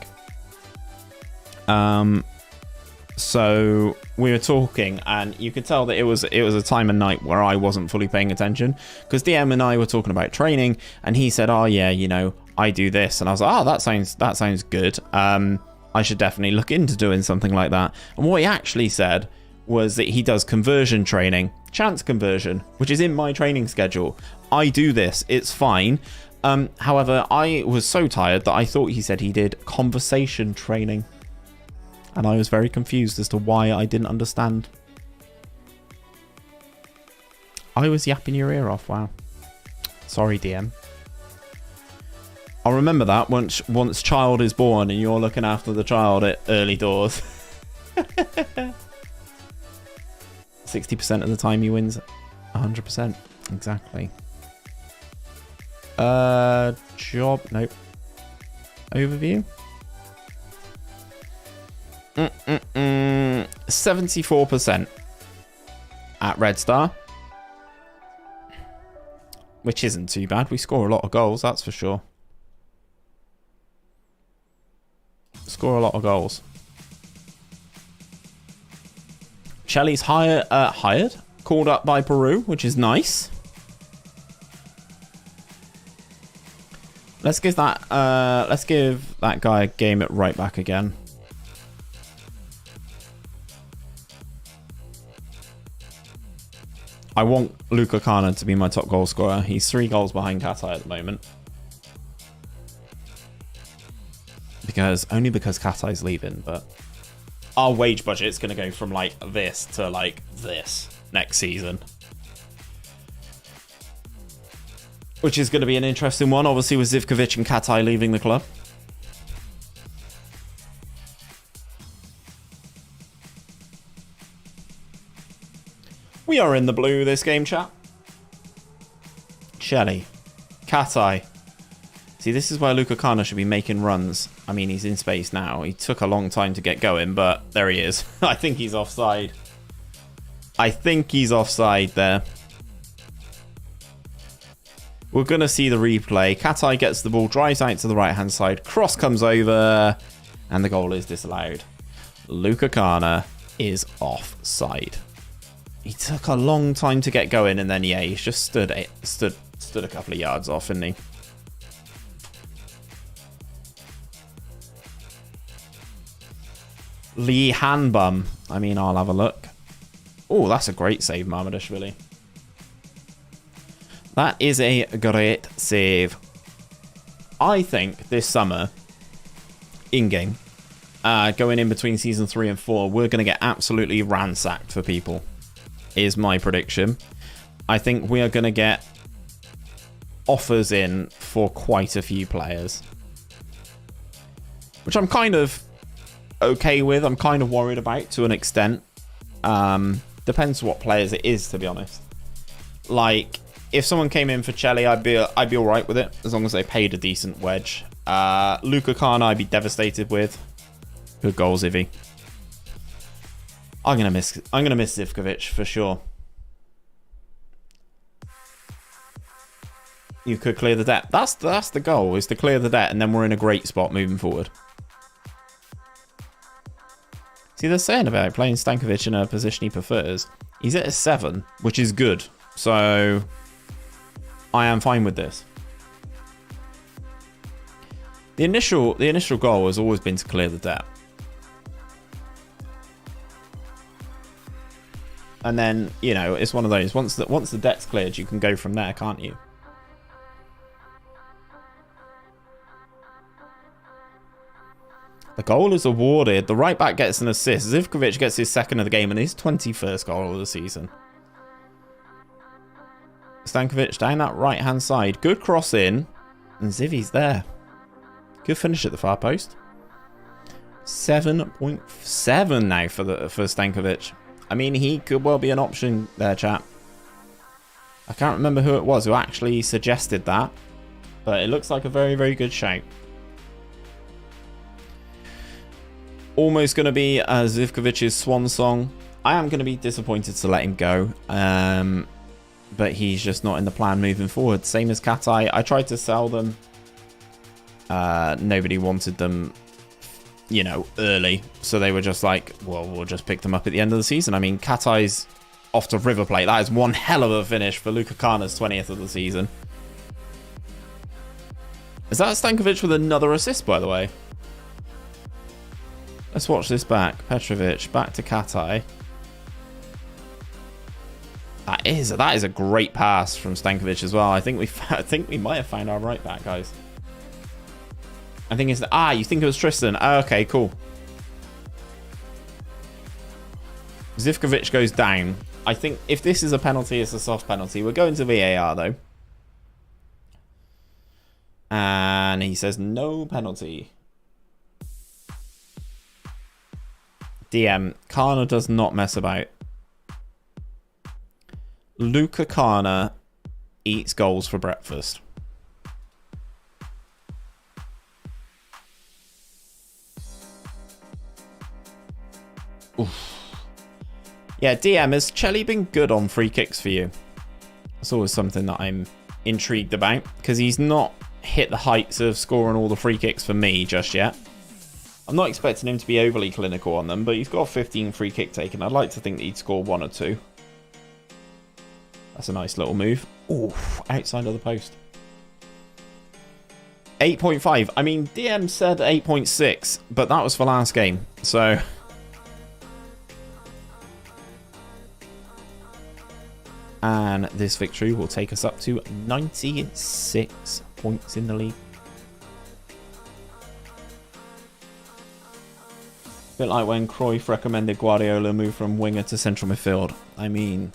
So we were talking, and you could tell that it was a time of night where I wasn't fully paying attention, because DM and I were talking about training, and he said, "Oh yeah, you know, I do this," and I was like, "Oh, that sounds good. I should definitely look into doing something like that." And what he actually said was that he does conversion training, chance conversion, which is in my training schedule. I do this; it's fine. However, I was so tired that I thought he said he did conversation training. And I was very confused as to why I didn't understand. I was yapping your ear off, wow. Sorry, DM. I'll remember that once child is born and you're looking after the child at early doors. 60% of the time he wins 100%. Exactly. Job, nope. Overview. 74% at Red Star, which isn't too bad. We score a lot of goals, that's for sure. Score a lot of goals. Shelly's hired, called up by Peru, which is nice. Let's give that guy a game at right back again. I want 𝘼𝙗𝙤𝙪 to be my top goal scorer. He's 3 goals behind 𝘼𝙗𝙤 at the moment. Only because 𝘼𝙗𝙤's leaving, but our wage budget's going to go from like this to like this next season. Which is going to be an interesting one, obviously, with 𝘼𝙗𝙤 and 𝘼𝙗𝙤 leaving the club. We are in the blue this game, chat. Shelley. 𝘼𝙗𝙤. See, this is where 𝘼𝙗𝙤𝙪 should be making runs. I mean, he's in space now. He took a long time to get going, but there he is. I think he's offside. I think he's offside there. We're going to see the replay. 𝘼𝙗𝙤 gets the ball, drives out to the right-hand side. Cross comes over, and the goal is disallowed. 𝘼𝙗𝙤𝙪 is offside. He took a long time to get going, and then, yeah, he's just stood a couple of yards off, isn't he? 𝘼𝙗𝙗𝙪. I mean, I'll have a look. Oh, that's a great save, 𝘼𝙗𝙗. That is a great save. I think this summer, in-game, going in between Season 3 and 4, we're going to get absolutely ransacked for people, is my prediction. I think we are going to get offers in for quite a few players, which I'm kind of okay with. I'm kind of worried about to an extent. Depends what players it is, to be honest. Like, if someone came in for 𝘼𝙗𝙤, I'd be all right with it as long as they paid a decent wedge. 𝘼𝙗𝙗𝙪, I'd be devastated with. Good goal, 𝘼𝙗𝙗. I'm gonna miss 𝘼𝙗𝙗 for sure. You could clear the debt. That's the goal, is to clear the debt, and then we're in a great spot moving forward. See, they're saying about playing Stankovic in a position he prefers. He's at a 7, which is good. So I am fine with this. The initial goal has always been to clear the debt. And then, you know, it's one of those. Once the debt's cleared, you can go from there, can't you? The goal is awarded. The right back gets an assist. 𝘼𝙗𝙗 gets his 2nd of the game and his 21st goal of the season. Stankovic down that right-hand side. Good cross in. And 𝘼𝙗's there. Good finish at the far post. 7.7 now for Stankovic. I mean, he could well be an option there, chap. I can't remember who it was who actually suggested that. But it looks like a very, very good shout. Almost going to be 𝘼𝙗𝙗's swan song. I am going to be disappointed to let him go. But he's just not in the plan moving forward. Same as 𝘼𝙗𝙗. I tried to sell them. Nobody wanted them, you know, early. So they were just like, well, we'll just pick them up at the end of the season. I mean, 𝘼𝙗𝙗's off to River Plate. That is one hell of a finish for 𝘼𝙗𝙗's 20th of the season. Is that Stankovic with another assist, by the way? Let's watch this back. Petrovic, back to 𝘼𝙗𝙗. That is a great pass from Stankovic as well. I think we might have found our right back, guys. I think it's you think it was Tristan? Okay, cool. 𝘼𝙗𝙗 goes down. I think if this is a penalty, it's a soft penalty. We're going to VAR though. And he says no penalty. DM, 𝘼𝙗𝙗 does not mess about. 𝘼𝙗𝙗𝙗 eats goals for breakfast. Oof. Yeah, DM, has 𝘼𝙗𝙗 been good on free kicks for you? That's always something that I'm intrigued about, because he's not hit the heights of scoring all the free kicks for me just yet. I'm not expecting him to be overly clinical on them, but he's got 15 free kick taken. I'd like to think that he'd score 1 or 2. That's a nice little move. Ooh, outside of the post. 8.5. I mean, DM said 8.6, but that was for last game. So... And this victory will take us up to 96 points in the league. A bit like when Cruyff recommended Guardiola move from winger to central midfield. I mean,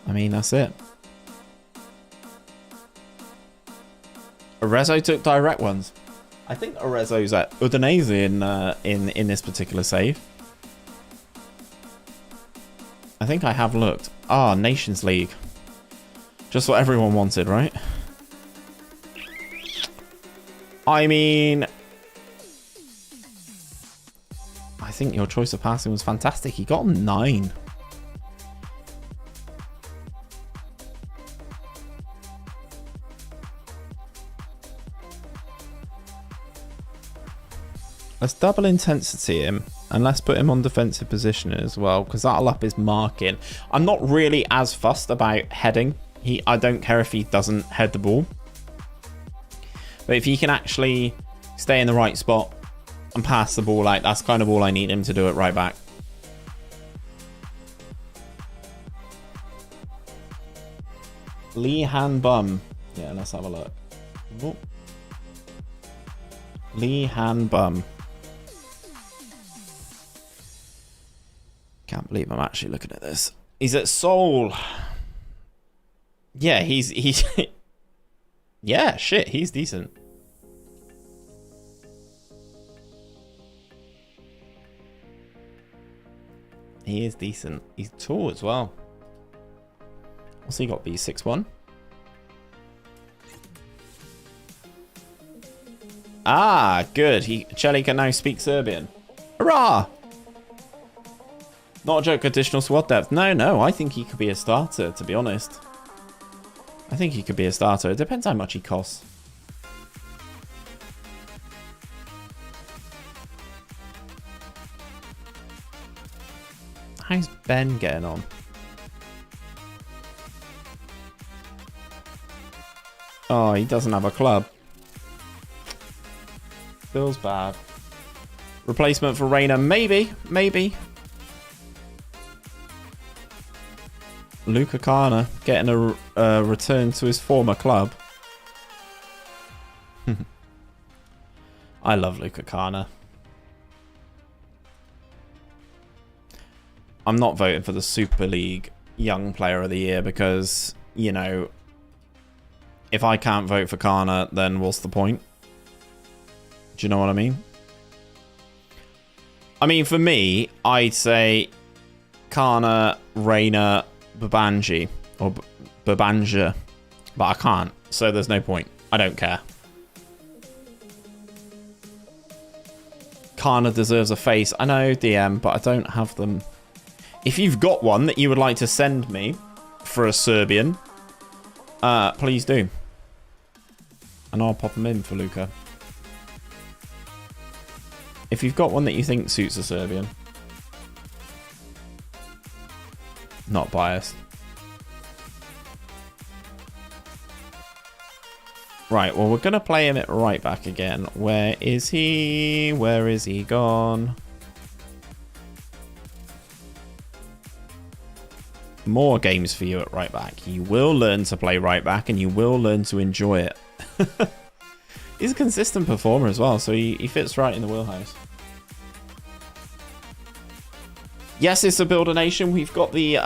that's it. Arezzo took direct ones. I think Arezzo's at Udinese in this particular save. I think I have looked. Ah, Nations League. Just what everyone wanted, right? I mean... I think your choice of passing was fantastic. He got 9. Let's double intensity him, and let's put him on defensive position as well, because that'll up his marking. I'm not really as fussed about heading. I don't care if he doesn't head the ball. But if he can actually stay in the right spot and pass the ball, like, that's kind of all I need him to do at right back. 𝘼𝙗𝙤𝙪. Yeah, let's have a look. 𝘼𝙗𝙤𝙪. Can't believe I'm actually looking at this. He's at Seoul. Yeah, he's yeah, shit, he's decent. He is decent. He's tall as well. What's he got? B61. Ah, good. Chen can now speak Serbian. Hurrah! Not a joke, additional squad depth. No, I think he could be a starter, to be honest. I think he could be a starter. It depends how much he costs. How's Ben getting on? Oh, he doesn't have a club. Feels bad. Replacement for Reina, maybe. 𝘼𝙗𝙗𝙪 getting a return to his former club. I love 𝘼𝙗𝙗𝙪. I'm not voting for the Super League Young Player of the Year because, you know, if I can't vote for Kana, then what's the point? Do you know what I mean? I mean, for me, I'd say Kana, Reina, Babanji, or Babanja, but I can't, so there's no point. I don't care. Kana deserves a face. I know, DM, but I don't have them. If you've got one that you would like to send me for a Serbian, please do. And I'll pop them in for Luca. If you've got one that you think suits a Serbian. Not biased. Right, well, we're going to play him at right back again. Where is he? Where is he gone? More games for you at right back. You will learn to play right back and you will learn to enjoy it. He's a consistent performer as well, so he fits right in the wheelhouse. Yes, it's a Builder Nation. We've got the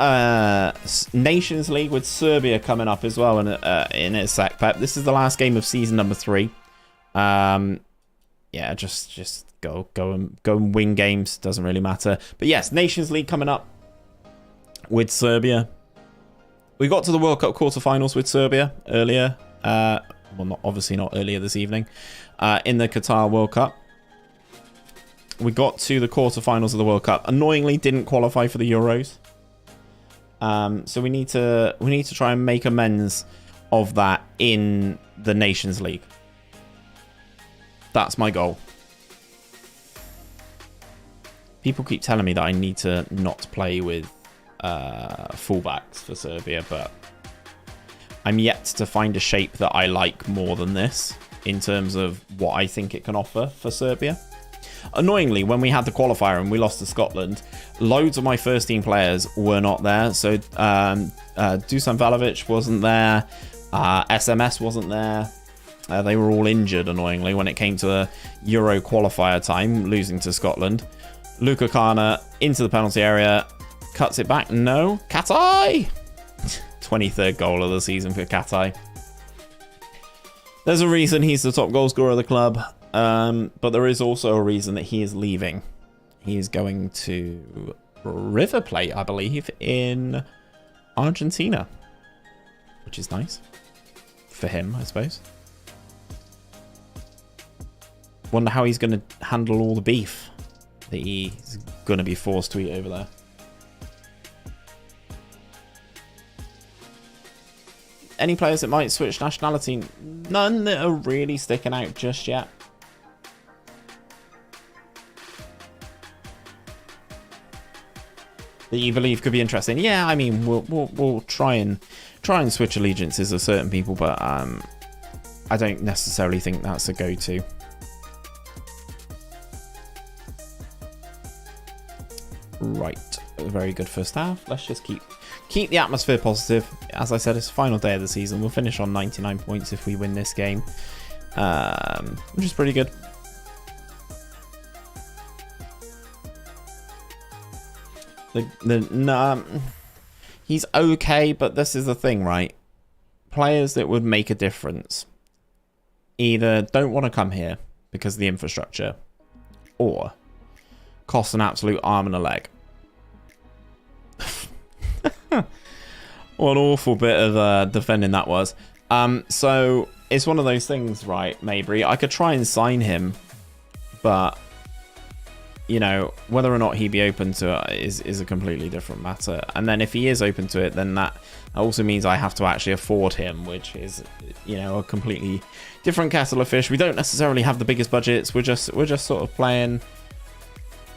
Nations League with Serbia coming up as well in a sec, Pep. This is the last game of season number 3. Yeah, just go and win games. Doesn't really matter. But yes, Nations League coming up with Serbia. We got to the World Cup quarterfinals with Serbia earlier. Well, obviously not earlier this evening. In the Qatar World Cup. We got to the quarterfinals of the World Cup. Annoyingly, didn't qualify for the Euros. So we need to try and make amends of that in the Nations League. That's my goal. People keep telling me that I need to not play with fullbacks for Serbia, but I'm yet to find a shape that I like more than this in terms of what I think it can offer for Serbia. Annoyingly, when we had the qualifier and we lost to Scotland, loads of my first team players were not there. So 𝘼𝙗𝙤𝙪 wasn't there, SMS wasn't there. They were all injured, annoyingly, when it came to the Euro qualifier time, losing to Scotland. 𝘼𝙗𝙤𝙪 into the penalty area, cuts it back. No, 𝘼𝙗𝙤𝙪! 23rd goal of the season for 𝘼𝙗𝙤𝙪. There's a reason he's the top goal scorer of the club, but there is also a reason that he is leaving. He is going to River Plate, I believe, in Argentina, which is nice for him, I suppose. Wonder how he's going to handle all the beef that he's going to be forced to eat over there. Any players that might switch nationality? None that are really sticking out just yet. That you believe could be interesting? Yeah, I mean, we'll try and switch allegiances of certain people, but I don't necessarily think that's a go-to. Right, very good first half. Let's just keep the atmosphere positive. As I said, it's the final day of the season. We'll finish on 99 points if we win this game, which is pretty good. He's okay, but this is the thing, right? Players that would make a difference either don't want to come here because of the infrastructure, or cost an absolute arm and a leg. What an awful bit of defending that was. So it's one of those things, right, Maybury? I could try and sign him, but you know, whether or not he'd be open to it is a completely different matter. And then if he is open to it, then that also means I have to actually afford him, which is, you know, a completely different kettle of fish. We don't necessarily have the biggest budgets. We're just sort of playing,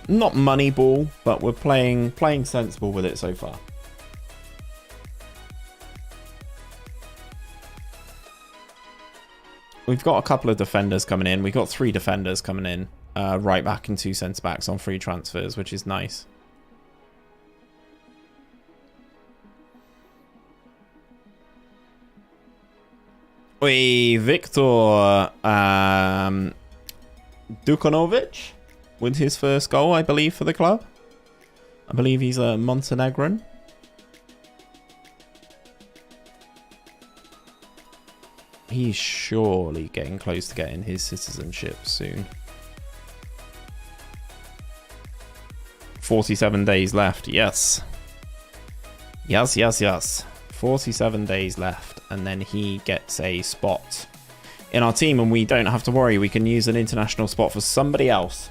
not money ball, but we're playing sensible with it so far. We've got a couple of defenders coming in. We've got 3 defenders coming in. Right back and 2 centre backs on free transfers, which is nice. Viktor 𝘼𝙗𝙤𝙪 with his first goal, I believe, for the club. I believe he's a Montenegrin. He's surely getting close to getting his citizenship soon. 47 days left. Yes. Yes. 47 days left. And then he gets a spot in our team. And we don't have to worry. We can use an international spot for somebody else.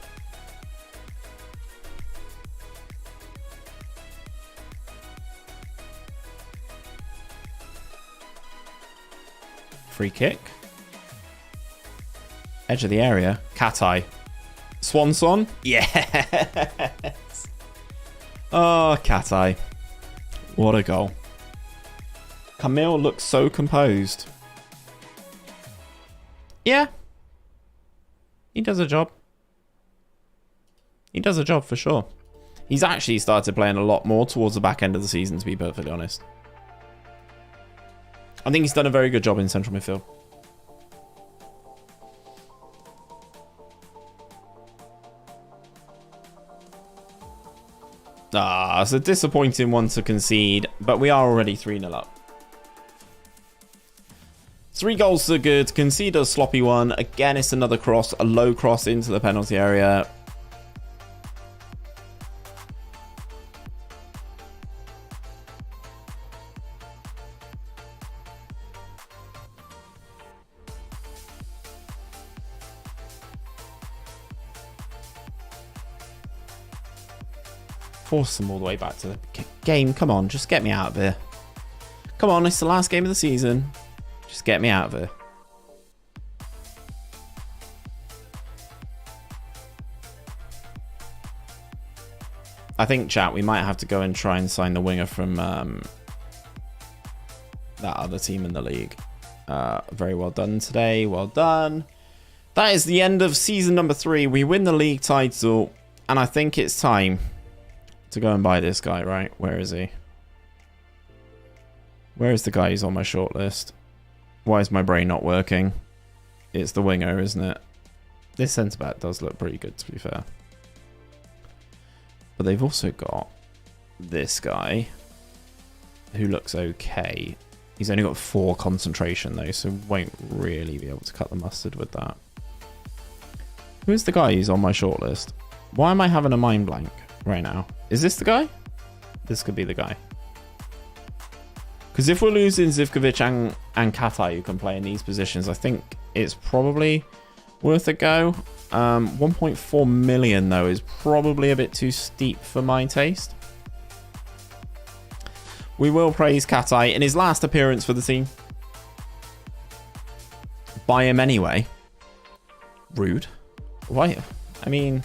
Free kick. Edge of the area. 𝘼𝙗𝙤𝙪. Swanson. Yes. Oh, 𝘼𝙗𝙤𝙪. What a goal. Camille looks so composed. Yeah. He does a job. He does a job for sure. He's actually started playing a lot more towards the back end of the season, to be perfectly honest. I think he's done a very good job in central midfield. It's a disappointing one to concede, but we are already 3-0 up. 3 goals to good. Concede a sloppy one. Again, it's another cross, a low cross into the penalty area. Force them all the way back to the game. Come on, just get me out of here. Come on, it's the last game of the season. Just get me out of here. I think, chat, we might have to go and try and sign the winger from that that other team in the league. Very well done today. Well done. That is the end of season number 3. We win the league title, and I think it's time to go and buy this guy, right? Where is he? Where is the guy who's on my shortlist? Why is my brain not working? It's the winger, isn't it? This centre-back does look pretty good, to be fair. But they've also got this guy who looks okay. He's only got 4 concentration, though, so won't really be able to cut the mustard with that. Who's the guy who's on my shortlist? Why am I having a mind blank right now? Is this the guy? This could be the guy. Because if we're losing 𝘼𝙗𝙗𝙪𝙩 and 𝘼𝙗𝙗𝙪𝙩, who can play in these positions, I think it's probably worth a go. 1.4 million, though, is probably a bit too steep for my taste. We will praise 𝘼𝙗𝙗𝙪𝙩 in his last appearance for the team. Buy him anyway. Rude. Why? I mean,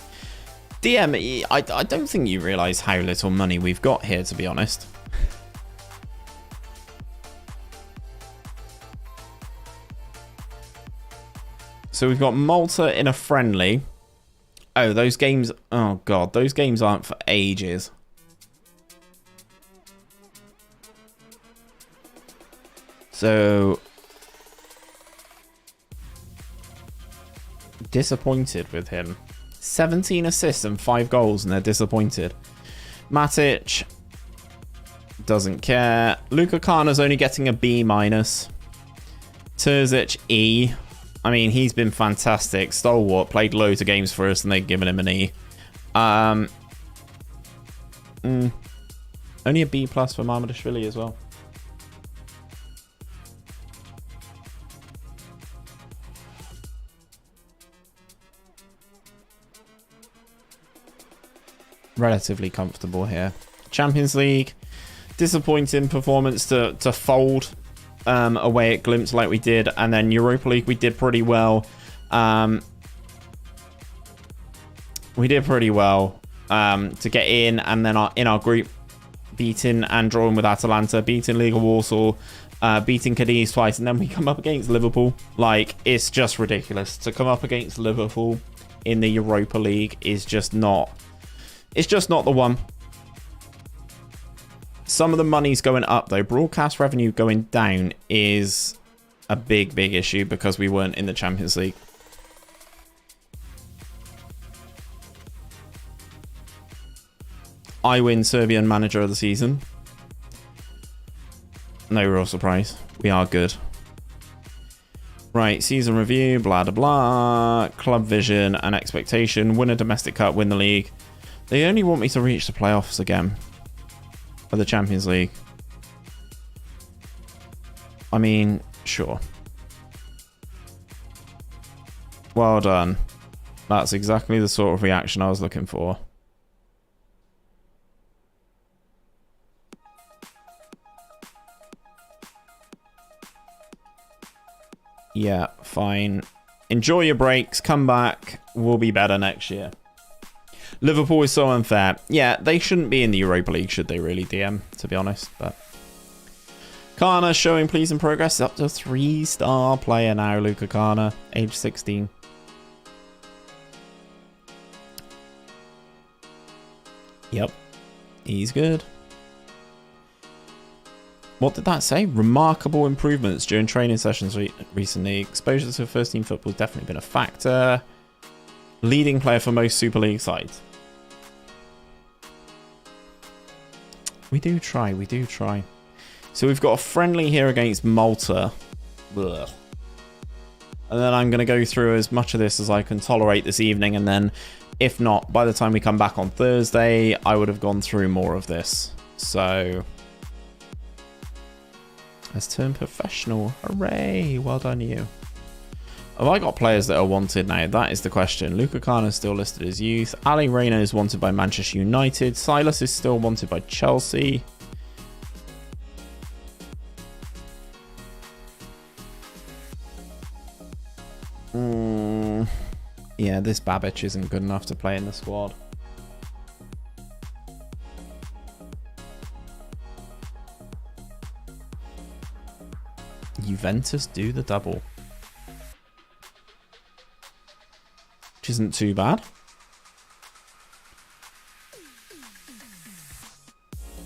DM, I don't think you realise how little money we've got here, to be honest. So we've got Malta in a friendly. Oh, those games... Oh, God. Those games aren't for ages. So... disappointed with him. 17 assists and 5 goals, and they're disappointed. Matic... doesn't care. 𝘼𝙗𝙗𝙪𝙩's only getting a B-. 𝘼𝙗𝙗𝙪𝙩, E. I mean, he's been fantastic. Stalwart, played loads of games for us, and they've given him an E. Only a B+ for Mamardashvili as well. Relatively comfortable here. Champions League, disappointing performance to fold away at Glimt like we did, and then Europa League we did pretty well. We did pretty well to get in, and then in our group, beating and drawing with Atalanta, beating Liga Warsaw, beating Cadiz twice, and then we come up against Liverpool. Like, it's just ridiculous to come up against Liverpool in the Europa League. Is just not. It's just not the one. Some of the money's going up, though. Broadcast revenue going down is a big, big issue because we weren't in the Champions League. I win Serbian Manager of the Season. No real surprise. We are good. Right, season review, blah, blah, blah. Club vision and expectation. Win a domestic cup, win the league. They only want me to reach the playoffs again. For the Champions League. I mean, sure. Well done. That's exactly the sort of reaction I was looking for. Yeah, fine. Enjoy your breaks. Come back. We'll be better next year. Liverpool is so unfair. Yeah, they shouldn't be in the Europa League, should they really, DM, to be honest. But Kana showing pleasing progress. Up to 3-star player now, 𝘼𝙗𝙗𝙪𝙩, age 16. Yep, he's good. What did that say? Remarkable improvements during training sessions recently. Exposure to first-team football has definitely been a factor. Leading player for most Super League sides. We do try, we do try. So we've got a friendly here against Malta. Ugh. And then I'm going to go through as much of this as I can tolerate this evening. And then, if not, by the time we come back on Thursday, I would have gone through more of this. So, let's turn professional. Hooray! Well done, you. Have I got players that are wanted now? That is the question. 𝘼𝙗𝙗𝙪𝙩 is still listed as youth. Ali Reyna is wanted by Manchester United. Silas is still wanted by Chelsea. Yeah, this Babic isn't good enough to play in the squad. Juventus do the double. Which isn't too bad.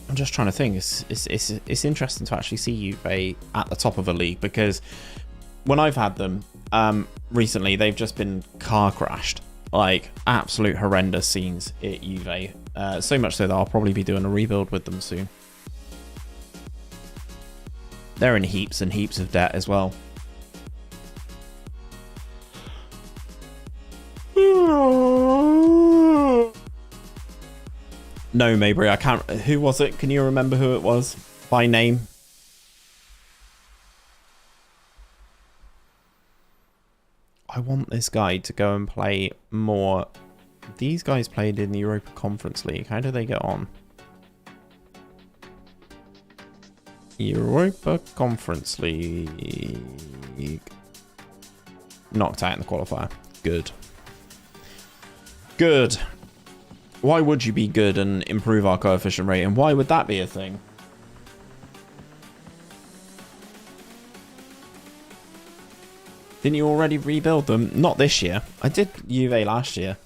I'm just trying to think. It's interesting to actually see Juve at the top of a league, because when I've had them recently, they've just been car crashed. Like, absolute horrendous scenes at Juve. So much so that I'll probably be doing a rebuild with them soon. They're in heaps and heaps of debt as well. No, Mabry, I can't. Who was it? Can you remember who it was by name? I want this guy to go and play more. These guys played in the Europa Conference League. How do they get on? Europa Conference League. Knocked out in the qualifier. Good. Good. Why would you be good and improve our coefficient rating? Why would that be a thing? Didn't you already rebuild them? Not this year. I did Juve last year.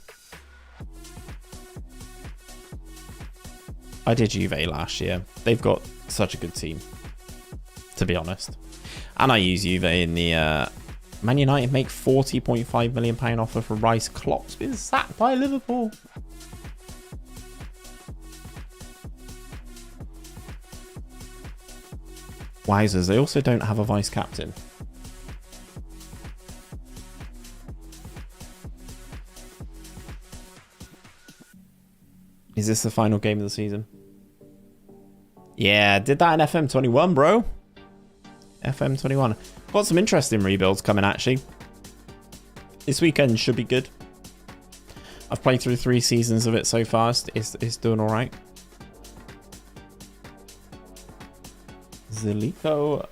I did Juve last year. They've got such a good team, to be honest. And I use Juve in the... Man United make £40.5 million offer for Rice. Klopp's been sacked by Liverpool. Wowzers, they also don't have a vice captain. Is this the final game of the season? Yeah, did that in FM21, bro. FM21. Got some interesting rebuilds coming, actually. This weekend should be good. I've played through 3 seasons of it so far. It's doing all right. Željko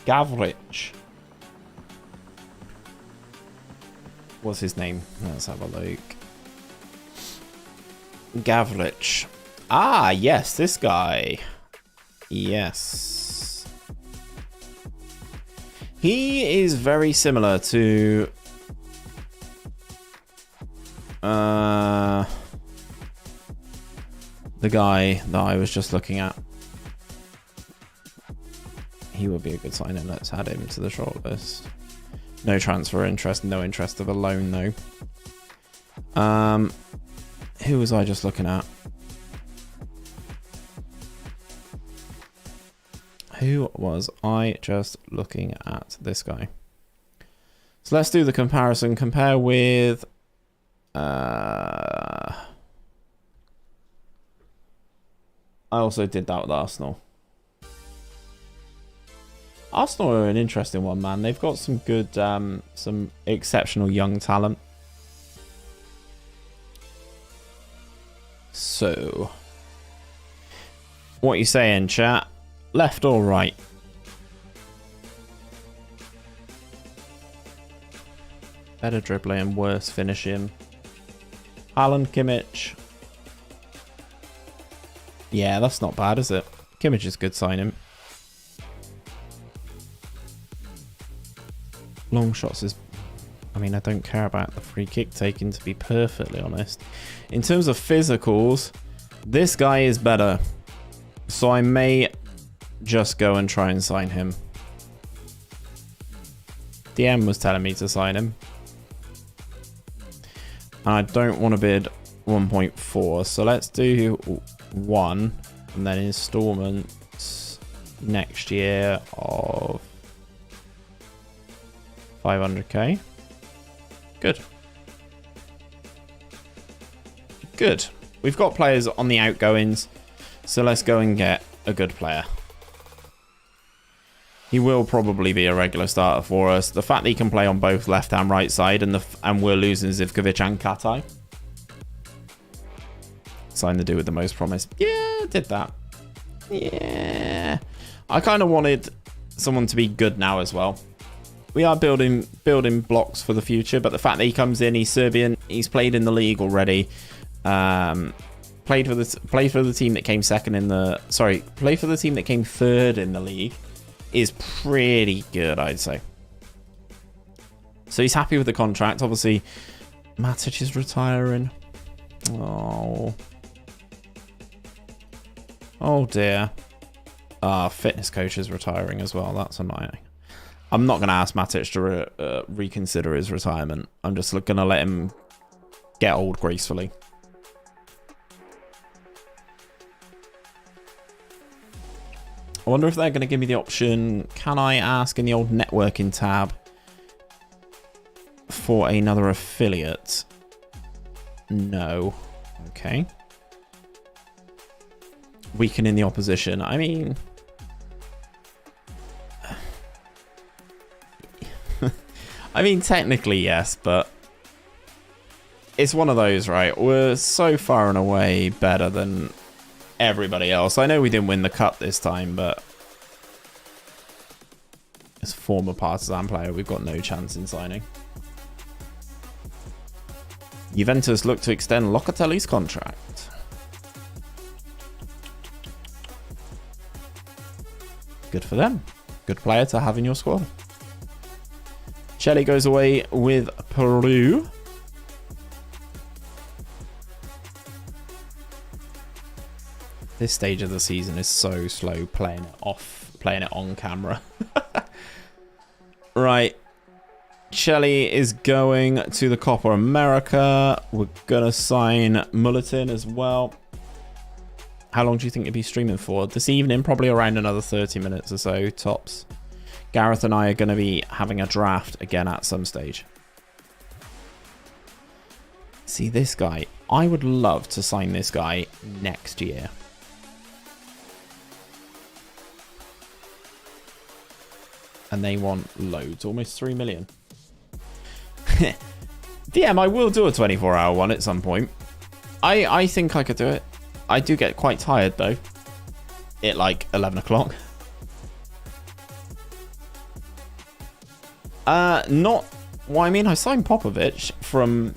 Gavrić. What's his name? Let's have a look. Gavrić. Ah, yes, this guy. Yes. He is very similar to... the guy that I was just looking at. He would be a good sign-in. Let's add him to the shortlist. No transfer interest, no interest of a loan though. Who was I just looking at? Who was I just looking at? This guy. So let's do the comparison. Compare with... I also did that with Arsenal. Arsenal are an interesting one, man. They've got some good, some exceptional young talent. So, what are you saying, chat? Left or right? Better dribbling and worse finishing. 𝘼𝙗𝙤𝙪. Yeah, that's not bad, is it? Kimmich is good signing. Long shots is... I mean, I don't care about the free kick taking, to be perfectly honest. In terms of physicals, this guy is better. So I may just go and try and sign him. DM was telling me to sign him. And I don't want to bid 1.4. So let's do 1. And then installments next year of 500k. Good. Good. We've got players on the outgoings, so let's go and get a good player. He will probably be a regular starter for us. The fact that he can play on both left and right side, and we're losing 𝘼𝙗𝙤𝙪 and Katai. Sign the dude with the most promise. Yeah, did that. Yeah. I kind of wanted someone to be good now as well. We are building blocks for the future, but the fact that he comes in, he's Serbian, he's played in the league already. played for the team that came second in the... Sorry, played for the team that came third in the league is pretty good, I'd say. So he's happy with the contract. Obviously, Matic is retiring. Oh. Oh, dear. Fitness coach is retiring as well. That's annoying. I'm not going to ask Matic to reconsider his retirement. I'm just going to let him get old gracefully. I wonder if they're going to give me the option. Can I ask in the old networking tab for another affiliate? No. Okay. Weakening the opposition. I mean... I mean, technically, yes, but... It's one of those, right? We're so far and away better than everybody else. I know we didn't win the cup this time, but... As a former Partizan player, we've got no chance in signing. Juventus look to extend Locatelli's contract. Good for them. Good player to have in your squad. Shelley goes away with Peru. This stage of the season is so slow playing it on camera. Right. Shelley is going to the Copa America. We're going to sign 𝘼𝙗𝙗 as well. How long do you think you'll be streaming for? This evening, probably around another 30 minutes or so, tops. Gareth and I are going to be having a draft again at some stage. See, this guy. I would love to sign this guy next year. And they want loads, almost 3 million. DM, I will do a 24-hour one at some point. I think I could do it. I do get quite tired, though. At like 11 o'clock. Not... Well, I mean, I signed Popovic from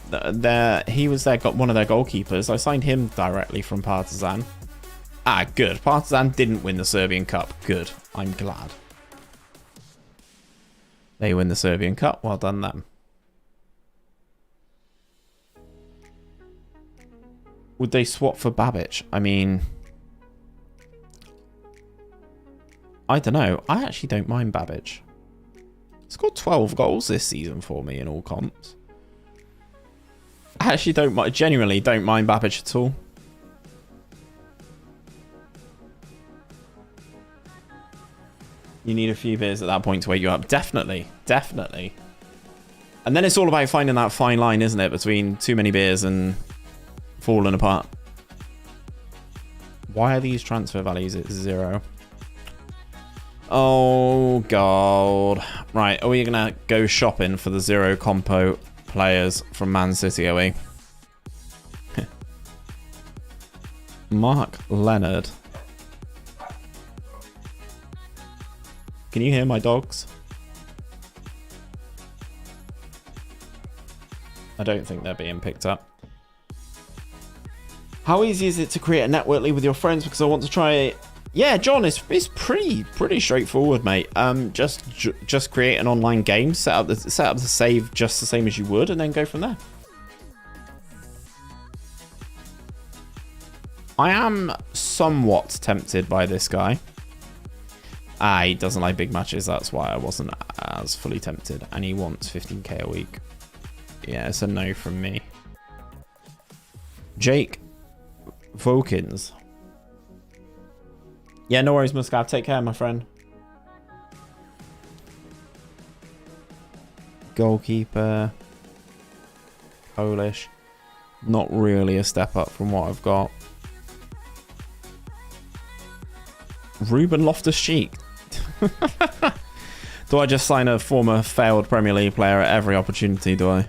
he was one of their goalkeepers. I signed him directly from Partizan. Ah, good. Partizan didn't win the Serbian Cup. Good. I'm glad. They win the Serbian Cup. Well done, them. Would they swap for Babic? I mean... I don't know. I actually don't mind Babic. He's got 12 goals this season for me in all comps. I actually genuinely don't mind Babic at all. You need a few beers at that point to wake you up. Definitely. Definitely. And then it's all about finding that fine line, isn't it? Between too many beers and falling apart. Why are these transfer values at 0? Oh, God. Right, are we going to go shopping for the 0 compo players from Man City, are we? Mark Leonard. Can you hear my dogs? I don't think they're being picked up. How easy is it to create a network league with your friends? Because I want to try it. Yeah, John, it's pretty straightforward, mate. Just create an online game, set up the save just the same as you would, and then go from there. I am somewhat tempted by this guy. He doesn't like big matches, that's why I wasn't as fully tempted. And he wants 15k a week. Yeah, it's a no from me. Jake Vokins. Yeah, no worries, Muscat. Take care, my friend. Goalkeeper. Polish. Not really a step up from what I've got. Ruben Loftus-Cheek. Do I just sign a former failed Premier League player at every opportunity, do I?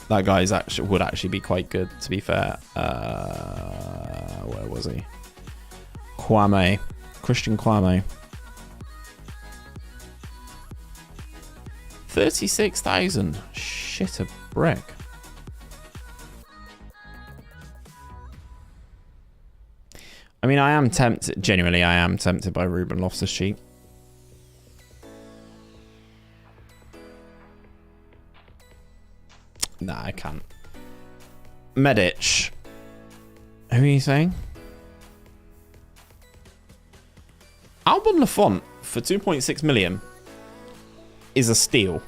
That guy would actually be quite good, to be fair. Where was he? Kwame. Christian Kwame. 36,000. Shit a brick. I mean, I am tempted. Genuinely, I am tempted by Ruben Loftus-Cheek. Nah, I can't. Medic. Who are you saying? Albon Lafont for 2.6 million is a steal.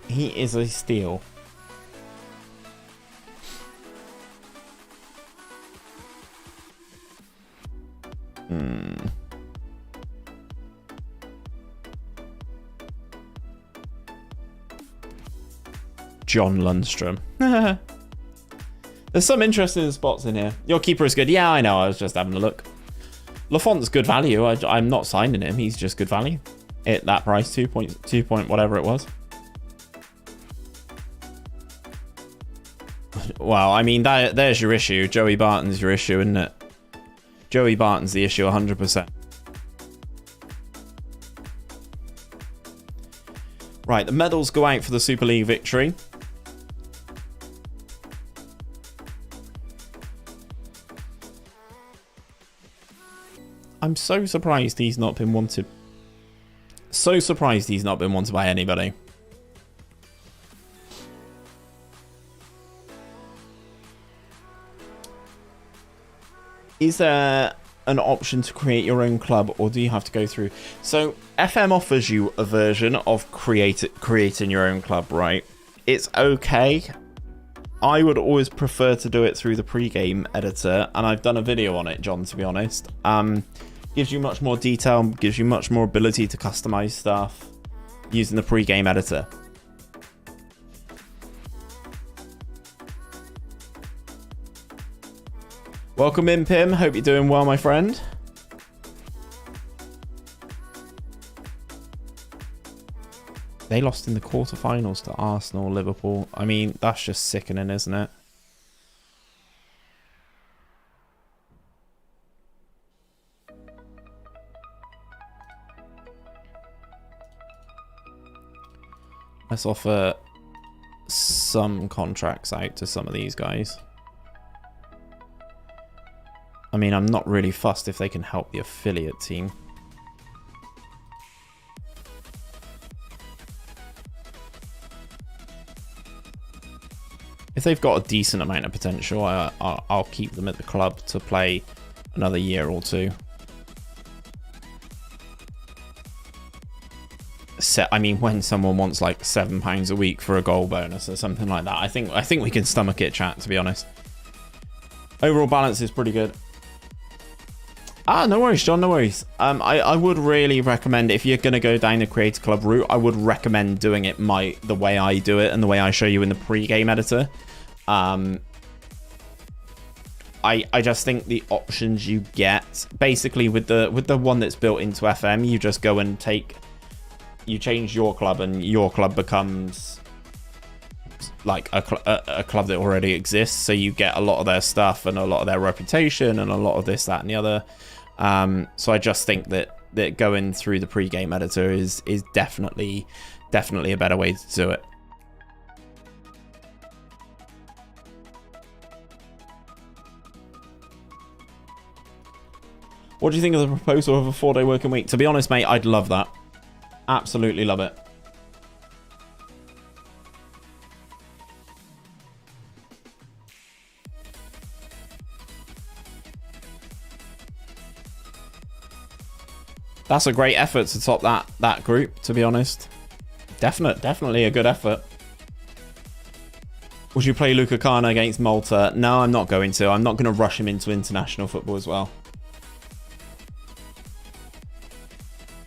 He is a steal. John Lundstrom. There's some interesting spots in here. Your keeper is good. Yeah, I know. I was just having a look. Lafont's good value. I'm not signing him. He's just good value. At that price, 2 point whatever it was. Well, I mean, there's your issue. Joey Barton's your issue, isn't it? Joey Barton's the issue 100%. Right, the medals go out for the Super League victory. I'm so surprised he's not been wanted. So surprised he's not been wanted by anybody. Is there an option to create your own club, or do you have to go through? So FM offers you a version of creating your own club, right? It's okay. I would always prefer to do it through the pre-game editor, and I've done a video on it, John, to be honest. Gives you much more detail, gives you much more ability to customize stuff using the pre-game editor. Welcome in, Pim. Hope you're doing well, my friend. They lost in the quarterfinals to Arsenal, Liverpool. I mean, that's just sickening, isn't it? Let's offer some contracts out to some of these guys. I mean, I'm not really fussed if they can help the affiliate team. If they've got a decent amount of potential, I'll keep them at the club to play another year or two. I mean, when someone wants like £7 a week for a goal bonus or something like that, I think we can stomach it, chat, to be honest. Overall balance is pretty good. No worries, John, no worries. I would really recommend, if you're going to go down the Creator Club route, I would recommend doing it the way I do it and the way I show you in the pre-game editor. I just think the options you get, basically with the one that's built into FM, you just go and you change your club and your club becomes like a club that already exists, so you get a lot of their stuff and a lot of their reputation and a lot of this, that, and the other. So I just think that going through the pre-game editor is definitely a better way to do it. What do you think of the proposal of a 4-day working week? To be honest, mate, I'd love that. Absolutely love it. That's a great effort to top that group, to be honest. Definitely a good effort. Would you play 𝘼𝙗𝙤𝙪 against Malta? No, I'm not going to. I'm not going to rush him into international football as well.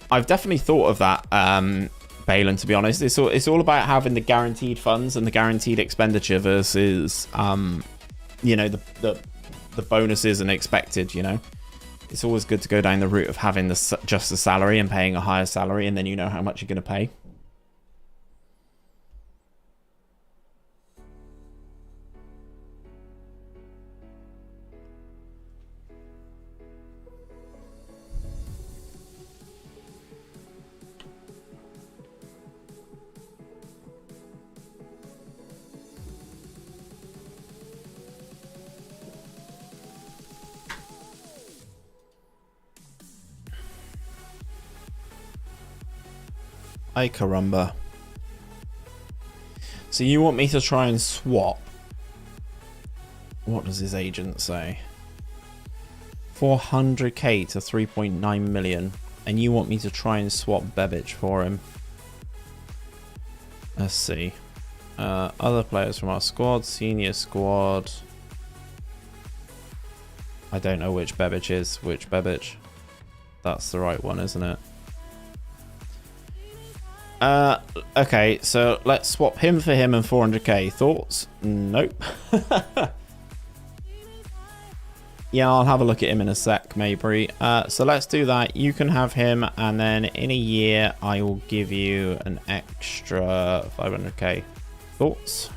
I've definitely thought of that, Balin, to be honest. It's all about having the guaranteed funds and the guaranteed expenditure versus, you know, the bonuses and expected, you know. It's always good to go down the route of having just the salary and paying a higher salary, and then you know how much you're going to pay. Ay caramba. So you want me to try and swap? What does his agent say? 400k to 3.9 million. And you want me to try and swap 𝘼𝙗 for him? Let's see. Other players from our squad. Senior squad. I don't know which 𝘼𝙗 is. Which 𝘼𝙗? That's the right one, isn't it? Okay, so let's swap him for him and 400k. Thoughts? Nope. Yeah, I'll have a look at him in a sec, maybe. So let's do that. You can have him, and then in a year, I will give you an extra 500k. Thoughts?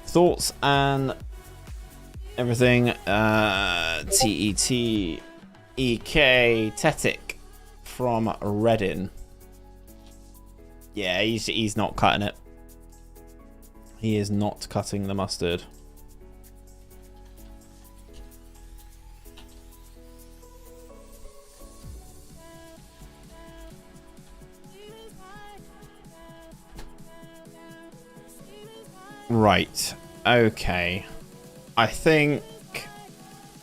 Thoughts and everything. TETEK Tetic from Reading. Yeah, he's not cutting it. He is not cutting the mustard. Right, okay. I think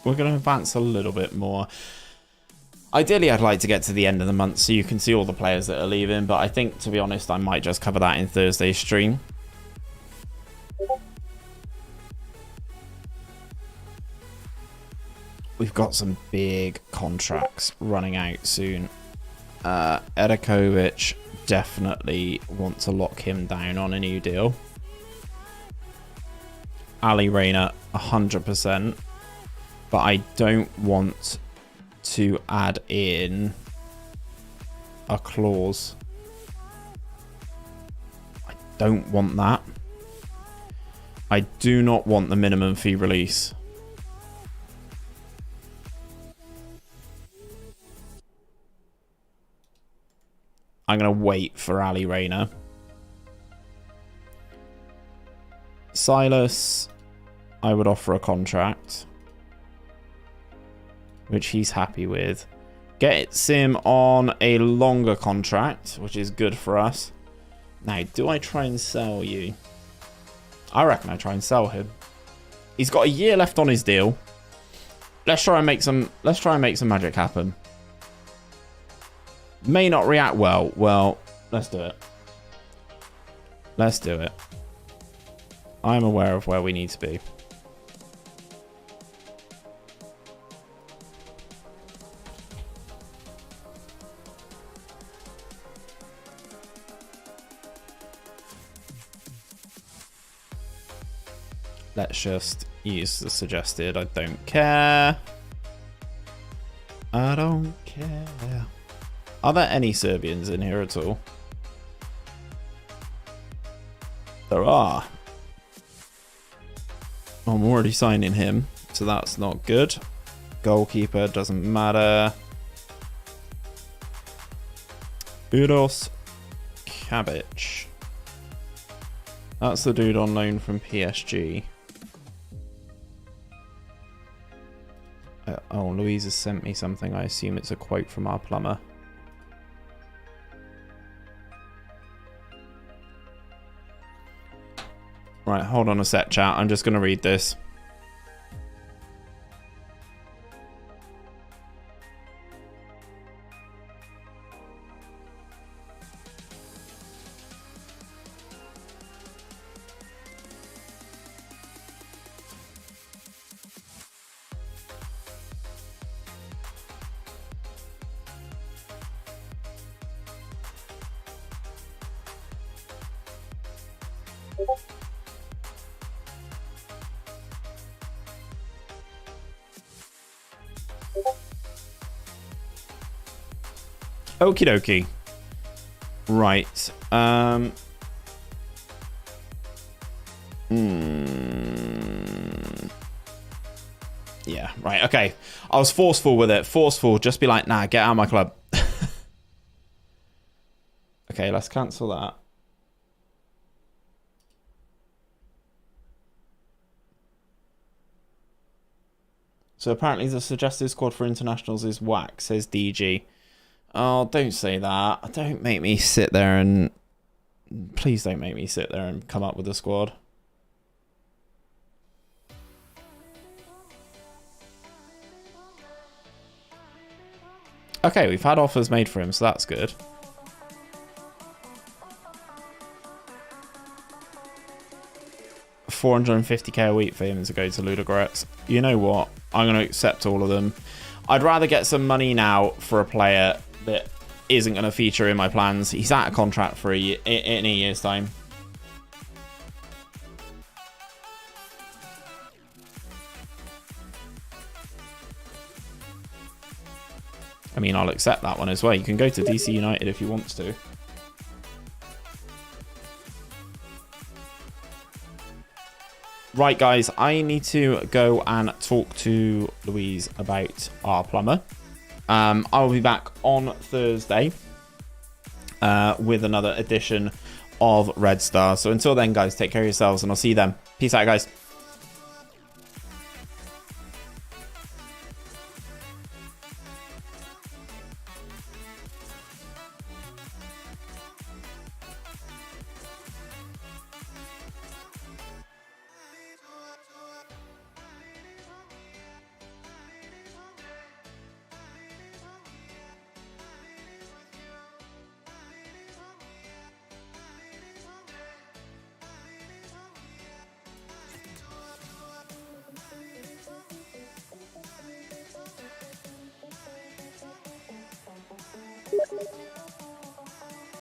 we're going to advance a little bit more. Ideally, I'd like to get to the end of the month so you can see all the players that are leaving, but I think, to be honest, I might just cover that in Thursday's stream. We've got some big contracts running out soon. 𝘼𝙗𝙤𝙪 definitely want to lock him down on a new deal. 𝘼𝙗𝙤𝙪 100%, but I don't want to add in a clause. I don't want that. I do not want the minimum fee release. I'm going to wait for 𝘼𝙗𝙤𝙪. Silas, I would offer a contract, which he's happy with. Gets him on a longer contract, which is good for us. Now, do I try and sell you? I reckon I try and sell him. He's got a year left on his deal. Let's try and make some magic happen. May not react well. Well, let's do it. Let's do it. I'm aware of where we need to be. Let's just use the suggested. I don't care. I don't care. Are there any Serbians in here at all? There are. I'm already signing him, so that's not good. Goalkeeper doesn't matter. 𝘼𝙗𝙤𝙪. That's the dude on loan from PSG. Oh, Louise has sent me something. I assume it's a quote from our plumber. Right, hold on a sec, chat. I'm just going to read this. Okie dokie. Right. Yeah, right. Okay. I was forceful with it. Forceful. Just be like, nah, get out of my club. Okay, let's cancel that. So apparently the suggested squad for internationals is whack, says DG. Oh, don't say that. Don't make me sit there and... Please don't make me sit there and come up with a squad. Okay, we've had offers made for him, so that's good. $450k a week for him to go to Ludogorets. You know what? I'm going to accept all of them. I'd rather get some money now for a player that isn't going to feature in my plans. He's out of contract for in a year's time. I mean, I'll accept that one as well. You can go to DC United if you want to. Right, guys, I need to go and talk to Louise about our plumber. I'll be back on Thursday with another edition of Red Star. So until then, guys, take care of yourselves, and I'll see you then. Peace out, guys.